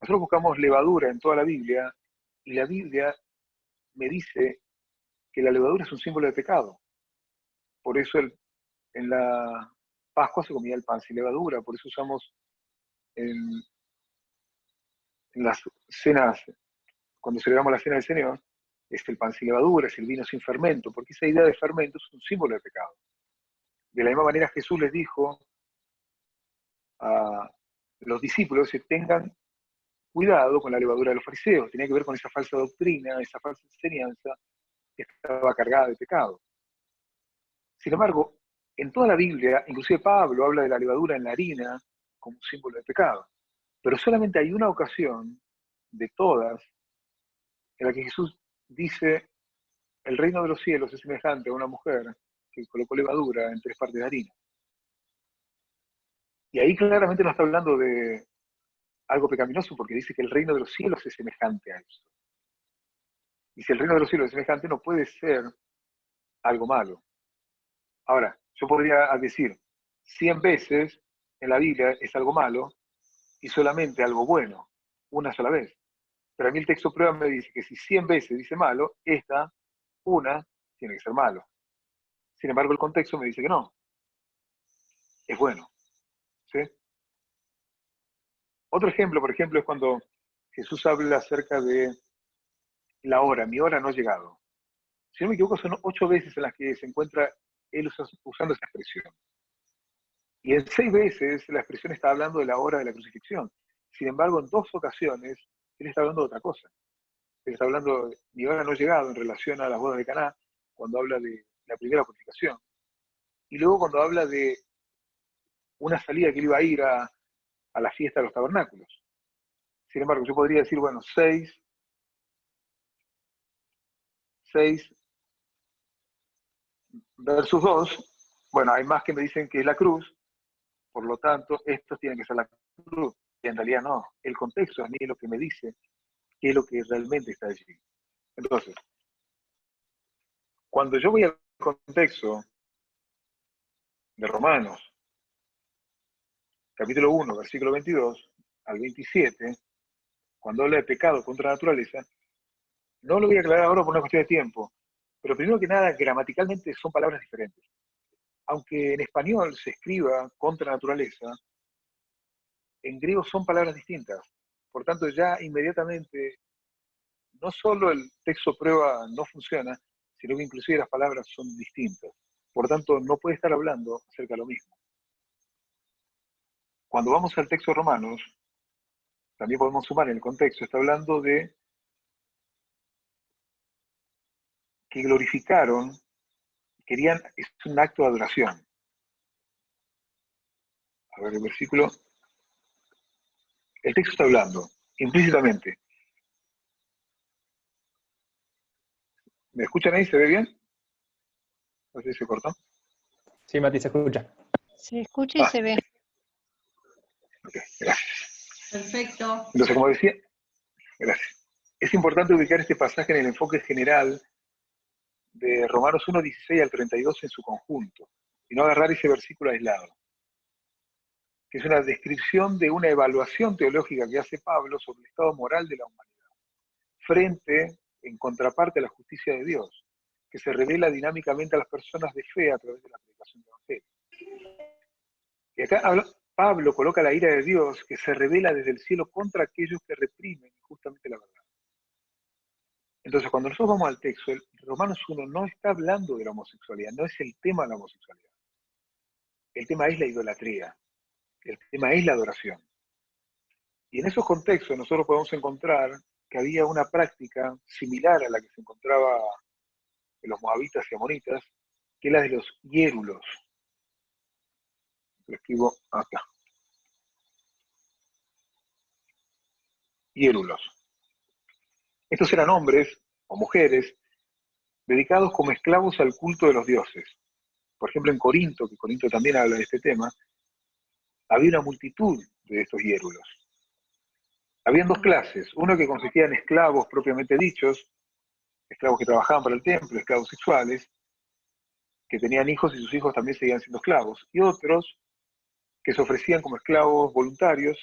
[SPEAKER 1] Nosotros buscamos levadura en toda la Biblia, y la Biblia me dice que la levadura es un símbolo de pecado. Por eso en la Pascua se comía el pan sin levadura, por eso usamos en las cenas, cuando celebramos la cena del Señor, es el pan sin levadura, es el vino sin fermento, porque esa idea de fermento es un símbolo de pecado. De la misma manera Jesús les dijo a los discípulos que tengan cuidado con la levadura de los fariseos, tenía que ver con esa falsa doctrina, esa falsa enseñanza que estaba cargada de pecado. Sin embargo, en toda la Biblia, inclusive Pablo habla de la levadura en la harina como un símbolo de pecado. Pero solamente hay una ocasión de todas en la que Jesús dice, el reino de los cielos es semejante a una mujer que colocó levadura en 3 partes de harina. Y ahí claramente no está hablando de algo pecaminoso, porque dice que el reino de los cielos es semejante a eso. Y si el reino de los cielos es semejante, no puede ser algo malo. Ahora, yo podría decir 100 veces en la Biblia es algo malo y solamente algo bueno, una sola vez. Pero a mí el texto prueba me dice que si 100 veces dice malo, una tiene que ser malo. Sin embargo, el contexto me dice que no. Es bueno. ¿Sí? Otro ejemplo, por ejemplo, es cuando Jesús habla acerca de la hora. Mi hora no ha llegado. Si no me equivoco, son 8 veces en las que se encuentra él usando esa expresión. Y en 6 veces la expresión está hablando de la hora de la crucifixión. Sin embargo, en 2 ocasiones, él está hablando de otra cosa. Él está hablando de mi hora no ha llegado en relación a las bodas de Caná, cuando habla de la primera purificación. Y luego cuando habla de una salida que él iba a ir a la fiesta de los tabernáculos. Sin embargo, yo podría decir, bueno, 6 versus 2, bueno, hay más que me dicen que es la cruz, por lo tanto, estos tienen que ser la cruz. Y en realidad no, el contexto a mí es lo que me dice qué es lo que realmente está allí. Entonces, cuando yo voy al contexto de Romanos, capítulo 1, versículo 22 al 27, cuando habla de pecado contra la naturaleza, no lo voy a aclarar ahora por una cuestión de tiempo, pero primero que nada, gramaticalmente son palabras diferentes. Aunque en español se escriba contra la naturaleza, en griego son palabras distintas. Por tanto, ya inmediatamente, no solo el texto prueba no funciona, sino que inclusive las palabras son distintas. Por tanto, no puede estar hablando acerca de lo mismo. Cuando vamos al texto de Romanos, también podemos sumar en el contexto, está hablando de que glorificaron, es un acto de adoración. A ver el versículo. El texto está hablando, implícitamente. ¿Me escuchan ahí? ¿Se ve bien? No sé si se cortó.
[SPEAKER 8] Sí, Mati, se escucha.
[SPEAKER 3] Se escucha y se ve.
[SPEAKER 1] Ok, gracias.
[SPEAKER 4] Perfecto.
[SPEAKER 1] Entonces, como decía, gracias. Es importante ubicar este pasaje en el enfoque general de Romanos 1, 16 al 32 en su conjunto, y no agarrar ese versículo aislado, que es una descripción de una evaluación teológica que hace Pablo sobre el estado moral de la humanidad, frente, en contraparte, a la justicia de Dios, que se revela dinámicamente a las personas de fe a través de la predicación del Evangelio. Y acá Pablo coloca la ira de Dios que se revela desde el cielo contra aquellos que reprimen justamente la verdad. Entonces, cuando nosotros vamos al texto, el Romanos 1 no está hablando de la homosexualidad, no es el tema de la homosexualidad. El tema es la idolatría, el tema es la adoración. Y en esos contextos nosotros podemos encontrar que había una práctica similar a la que se encontraba en los moabitas y amonitas, que es la de los hiérulos. Lo escribo acá. Hiérulos. Estos eran hombres o mujeres dedicados como esclavos al culto de los dioses. Por ejemplo, en Corinto, que Corinto también habla de este tema, había una multitud de estos hiérulos. Habían dos clases, uno que consistía en esclavos propiamente dichos, esclavos que trabajaban para el templo, esclavos sexuales, que tenían hijos y sus hijos también seguían siendo esclavos, y otros que se ofrecían como esclavos voluntarios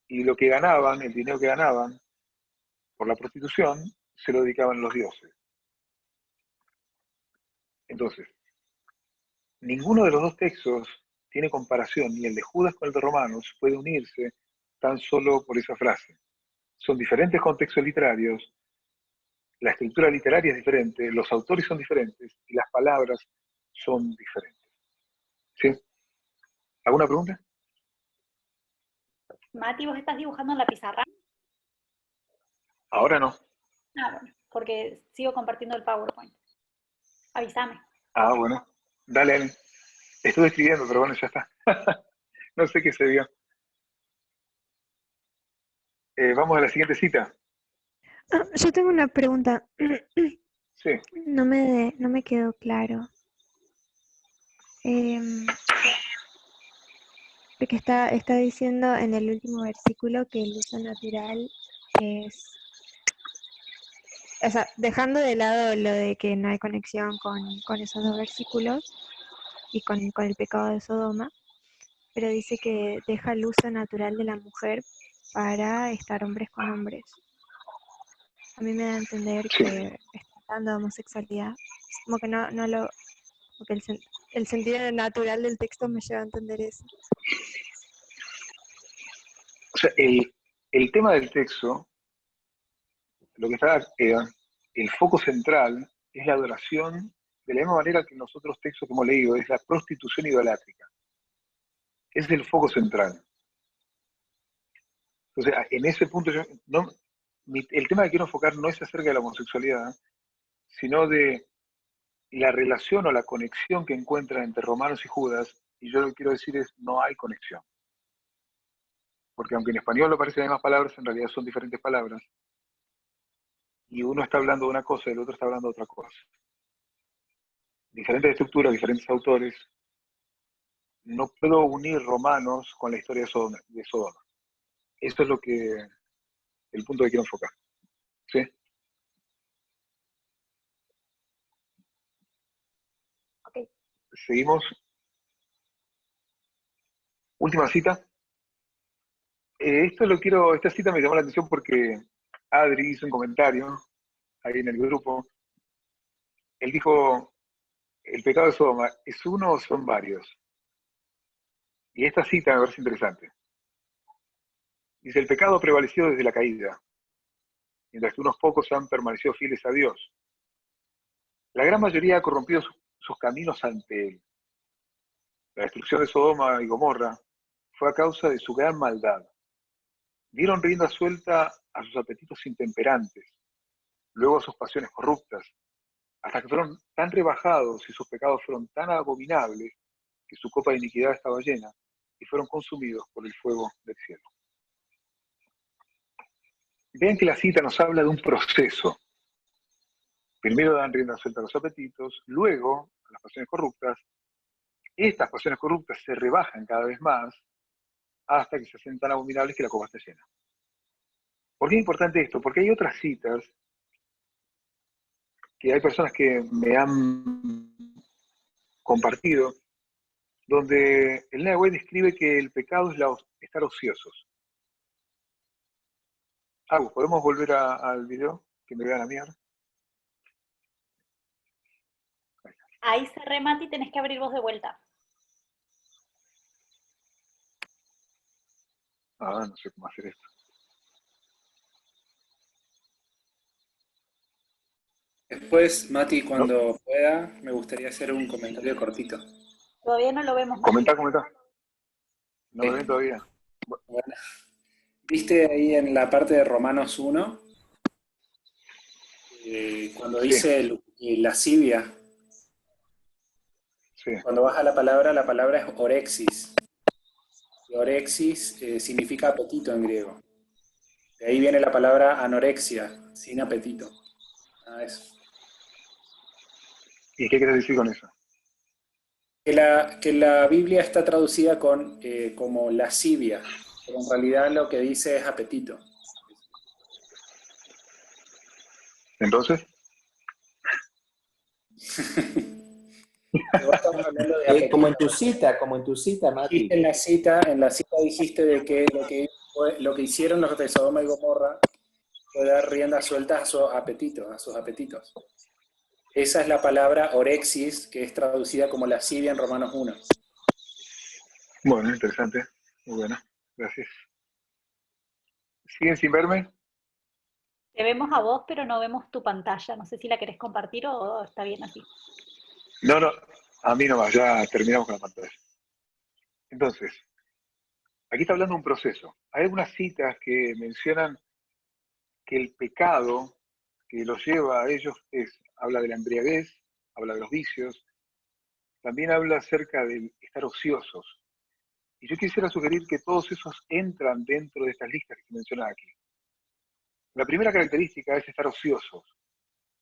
[SPEAKER 1] y lo que ganaban, el dinero que ganaban por la prostitución, se lo dedicaban a los dioses. Entonces, ninguno de los dos textos tiene comparación, ni el de Judas con el de Romanos puede unirse tan solo por esa frase. Son diferentes contextos literarios, la estructura literaria es diferente, los autores son diferentes y las palabras son diferentes. ¿Sí? ¿Alguna pregunta?
[SPEAKER 2] Mati, ¿vos estás dibujando en la pizarra?
[SPEAKER 1] Ahora no.
[SPEAKER 2] Ah, bueno, porque sigo compartiendo el PowerPoint. Avísame.
[SPEAKER 1] Ah, bueno. Dale, Ani. Estuve escribiendo, pero bueno, ya está. No sé qué se vio. Vamos a la siguiente cita.
[SPEAKER 11] Yo tengo una pregunta.
[SPEAKER 1] Sí.
[SPEAKER 11] No me quedó claro. Porque está diciendo en el último versículo que el uso natural es... O sea, dejando de lado lo de que no hay conexión con esos dos versículos y con el pecado de Sodoma, pero dice que deja el uso natural de la mujer para estar hombres con hombres. A mí me da a entender que está hablando de homosexualidad. Como que no lo... Porque el sentido natural del texto me lleva a entender eso.
[SPEAKER 1] O sea, el tema del texto, lo que está, el foco central es la adoración, de la misma manera que en los otros textos que hemos leído, es la prostitución idolátrica. Ese es el foco central. Entonces, en ese punto, el tema que quiero enfocar no es acerca de la homosexualidad, sino de la relación o la conexión que encuentran entre Romanos y Judas, y yo lo que quiero decir es, no hay conexión. Porque aunque en español lo parecen las mismas palabras, en realidad son diferentes palabras, y uno está hablando de una cosa y el otro está hablando de otra cosa. Diferentes estructuras, diferentes autores. No puedo unir Romanos con la historia de Sodoma. Eso es el punto que quiero enfocar. ¿Sí?
[SPEAKER 2] Ok.
[SPEAKER 1] Seguimos. Última cita. Esta cita me llamó la atención porque Adri hizo un comentario ahí en el grupo. Él dijo, el pecado de Sodoma, ¿es uno o son varios? Y esta cita me parece interesante. Dice, el pecado prevaleció desde la caída, mientras que unos pocos han permanecido fieles a Dios. La gran mayoría ha corrompido sus caminos ante Él. La destrucción de Sodoma y Gomorra fue a causa de su gran maldad. Dieron rienda suelta a sus apetitos intemperantes, luego a sus pasiones corruptas, hasta que fueron tan rebajados y sus pecados fueron tan abominables que su copa de iniquidad estaba llena y fueron consumidos por el fuego del cielo. Vean que la cita nos habla de un proceso. Primero dan rienda suelta a los apetitos, luego a las pasiones corruptas. Estas pasiones corruptas se rebajan cada vez más hasta que se hacen tan abominables que la copa está llena. ¿Por qué es importante esto? Porque hay otras citas que hay personas que me han compartido, donde el Nehue describe que el pecado es estar ociosos. ¿Podemos volver al video? Que me vean a mí ahora.
[SPEAKER 2] Ahí cerré, Mati, tenés que abrir vos de vuelta.
[SPEAKER 1] No sé cómo hacer esto.
[SPEAKER 9] Después, Mati, cuando pueda, me gustaría hacer un comentario cortito.
[SPEAKER 2] Todavía no lo vemos.
[SPEAKER 1] Comenta. No lo ven todavía.
[SPEAKER 9] Bueno, ¿viste ahí en la parte de Romanos 1? Cuando dice lascivia.
[SPEAKER 1] Sí.
[SPEAKER 9] Cuando vas a la palabra es orexis. Y orexis significa apetito en griego. De ahí viene la palabra anorexia, sin apetito. Eso.
[SPEAKER 1] ¿Y qué quieres decir con eso?
[SPEAKER 9] Que la Biblia está traducida como lascivia, pero en realidad lo que dice es apetito.
[SPEAKER 1] ¿Entonces?
[SPEAKER 12] Como en tu cita, Mati.
[SPEAKER 9] En la cita dijiste de que lo que hicieron los de Sodoma y Gomorra fue dar rienda suelta a sus apetitos. Esa es la palabra orexis, que es traducida como lascivia en Romanos 1.
[SPEAKER 1] Bueno, interesante. Muy bueno. Gracias. ¿Siguen sin verme?
[SPEAKER 2] Te vemos a vos, pero no vemos tu pantalla. No sé si la querés compartir o está bien así.
[SPEAKER 1] No, a mí nomás, ya terminamos con la pantalla. Entonces, aquí está hablando de un proceso. Hay algunas citas que mencionan que el pecado que los lleva a ellos habla de la embriaguez, habla de los vicios, también habla acerca de estar ociosos. Y yo quisiera sugerir que todos esos entran dentro de estas listas que se mencionan aquí. La primera característica es estar ociosos.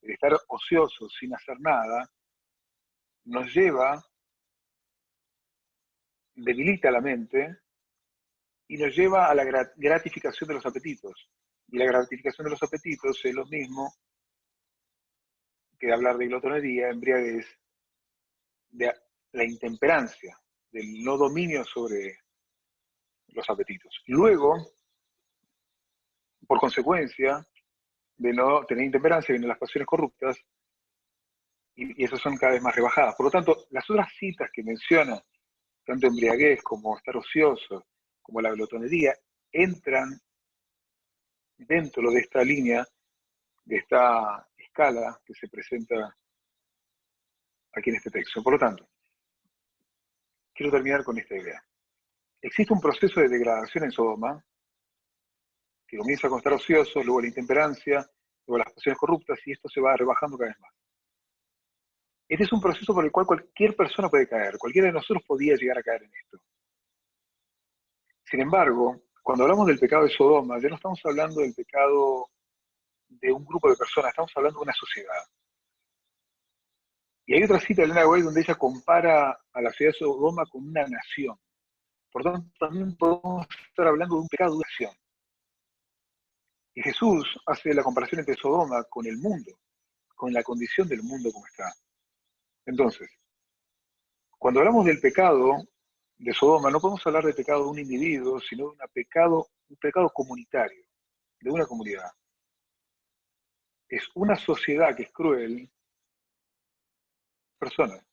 [SPEAKER 1] El estar ociosos sin hacer nada nos lleva, debilita la mente y nos lleva a la gratificación de los apetitos. Y la gratificación de los apetitos es lo mismo que hablar de glotonería, embriaguez, de la intemperancia, del no dominio sobre los apetitos. Luego, por consecuencia de no tener intemperancia, vienen las pasiones corruptas, y esas son cada vez más rebajadas. Por lo tanto, las otras citas que menciona, tanto embriaguez como estar ocioso, como la glotonería, entran dentro de esta línea, de esta escala que se presenta aquí en este texto. Por lo tanto, quiero terminar con esta idea. Existe un proceso de degradación en Sodoma, que comienza con estar ocioso, luego la intemperancia, luego las pasiones corruptas, y esto se va rebajando cada vez más. Este es un proceso por el cual cualquier persona puede caer, cualquiera de nosotros podía llegar a caer en esto. Sin embargo, cuando hablamos del pecado de Sodoma, ya no estamos hablando del pecado de un grupo de personas, estamos hablando de una sociedad. Y hay otra cita de Elena White donde ella compara a la ciudad de Sodoma con una nación. Por tanto, también podemos estar hablando de un pecado de una nación. Y Jesús hace la comparación entre Sodoma con el mundo, con la condición del mundo como está. Entonces, cuando hablamos del pecado de Sodoma, no podemos hablar del pecado de un individuo, sino de un pecado comunitario, de una comunidad. Es una sociedad que es cruel, personas.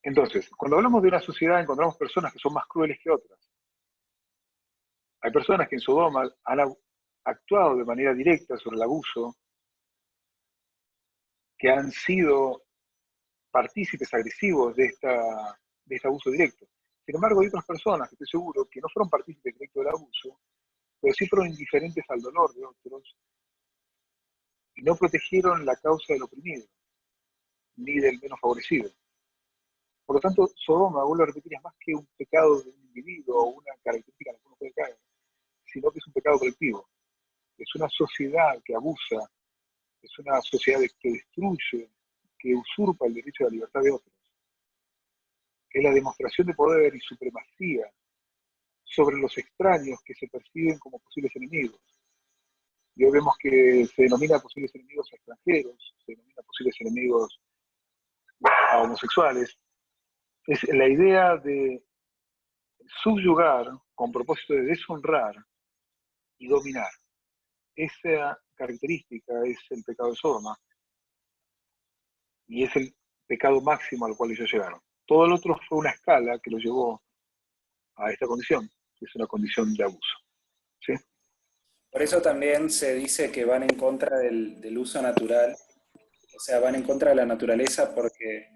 [SPEAKER 1] Entonces, cuando hablamos de una sociedad, encontramos personas que son más crueles que otras. Hay personas que en Sodoma han actuado de manera directa sobre el abuso, que han sido partícipes agresivos de este abuso directo. Sin embargo, hay otras personas, que estoy seguro, que no fueron partícipes directos del abuso, pero sí fueron indiferentes al dolor de otros y no protegieron la causa del oprimido, ni del menos favorecido. Por lo tanto, Sodoma, vuelvo a repetir, es más que un pecado de un individuo o una característica en la que uno puede caer, sino que es un pecado colectivo. Es una sociedad que abusa, es una sociedad que destruye, que usurpa el derecho a la libertad de otros. Es la demostración de poder y supremacía sobre los extraños que se perciben como posibles enemigos. Y hoy vemos que se denomina posibles enemigos a extranjeros, se denomina posibles enemigos a homosexuales. Es la idea de subyugar con propósito de deshonrar y dominar. Esa característica es el pecado de Sodoma y es el pecado máximo al cual ellos llegaron. Todo el otro fue una escala que los llevó a esta condición, que es una condición de abuso. ¿Sí?
[SPEAKER 9] Por eso también se dice que van en contra del uso natural, o sea, van en contra de la naturaleza, porque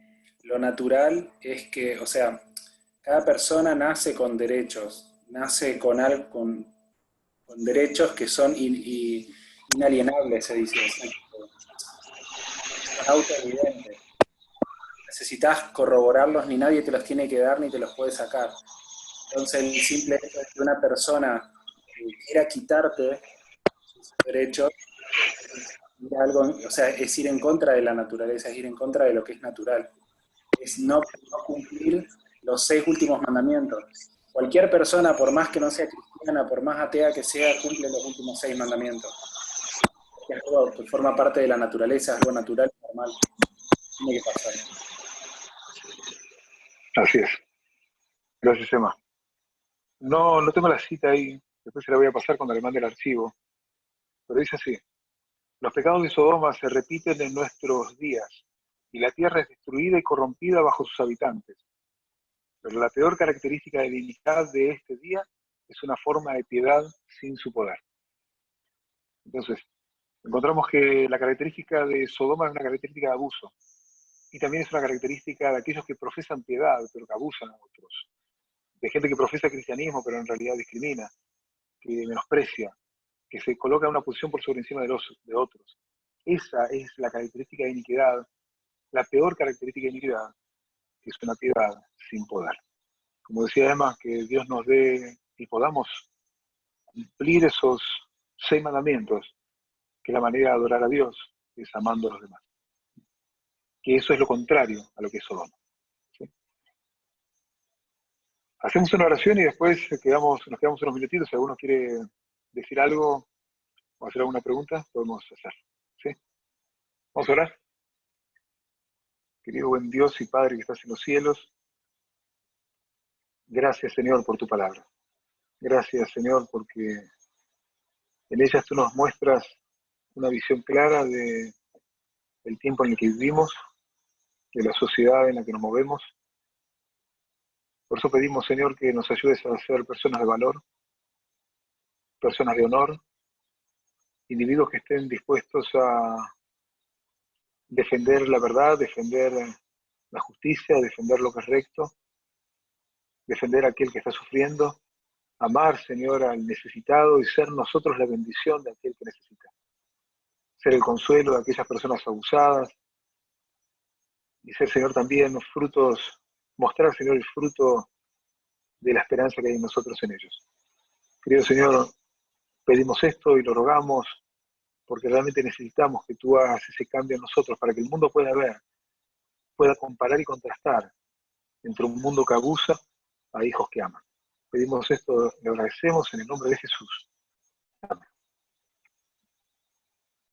[SPEAKER 9] lo natural es que, o sea, cada persona nace con derechos, nace con derechos que son inalienables, se dice, o sea, son autoevidentes. Necesitas corroborarlos, ni nadie te los tiene que dar ni te los puede sacar. Entonces el simple hecho de que una persona quiera quitarte sus derechos es algo, o sea, es ir en contra de la naturaleza, es ir en contra de lo que es natural. Es no cumplir los 6 últimos mandamientos. Cualquier persona, por más que no sea cristiana, por más atea que sea, cumple los últimos 6 mandamientos. Es algo que forma parte de la naturaleza, es algo natural y normal. Tiene que pasar.
[SPEAKER 1] Así es. Gracias, Emma. No tengo la cita ahí, después se la voy a pasar cuando le mande el archivo, pero dice así: los pecados de Sodoma se repiten en nuestros días, y la tierra es destruida y corrompida bajo sus habitantes. Pero la peor característica de divinidad de este día es una forma de piedad sin su poder. Entonces, encontramos que la característica de Sodoma es una característica de abuso, y también es una característica de aquellos que profesan piedad, pero que abusan a otros. De gente que profesa cristianismo, pero en realidad discrimina, que menosprecia, que se coloca en una posición por sobre encima de otros. Esa es la característica de iniquidad, la peor característica de iniquidad, que es una piedad sin poder. Como decía Emma, que Dios nos dé y podamos cumplir esos 6 mandamientos, que la manera de adorar a Dios es amando a los demás. Que eso es lo contrario a lo que es Sodoma. ¿Sí? Hacemos una oración y después nos quedamos unos minutitos. Si alguno quiere decir algo o hacer alguna pregunta, podemos hacer. ¿Sí? Vamos a orar. Querido buen Dios y Padre que estás en los cielos, gracias, Señor, por tu palabra. Gracias, Señor, porque en ellas tú nos muestras una visión clara del tiempo en el que vivimos, de la sociedad en la que nos movemos. Por eso pedimos, Señor, que nos ayudes a ser personas de valor, personas de honor, individuos que estén dispuestos a defender la verdad, defender la justicia, defender lo que es recto, defender a aquel que está sufriendo, amar, Señor, al necesitado y ser nosotros la bendición de aquel que necesita. Ser el consuelo de aquellas personas abusadas y ser, Señor, también frutos, mostrar, Señor, el fruto de la esperanza que hay en nosotros en ellos. Querido Señor, pedimos esto y lo rogamos porque realmente necesitamos que tú hagas ese cambio en nosotros para que el mundo pueda ver, pueda comparar y contrastar entre un mundo que abusa a hijos que aman. Pedimos esto, le agradecemos en el nombre de Jesús.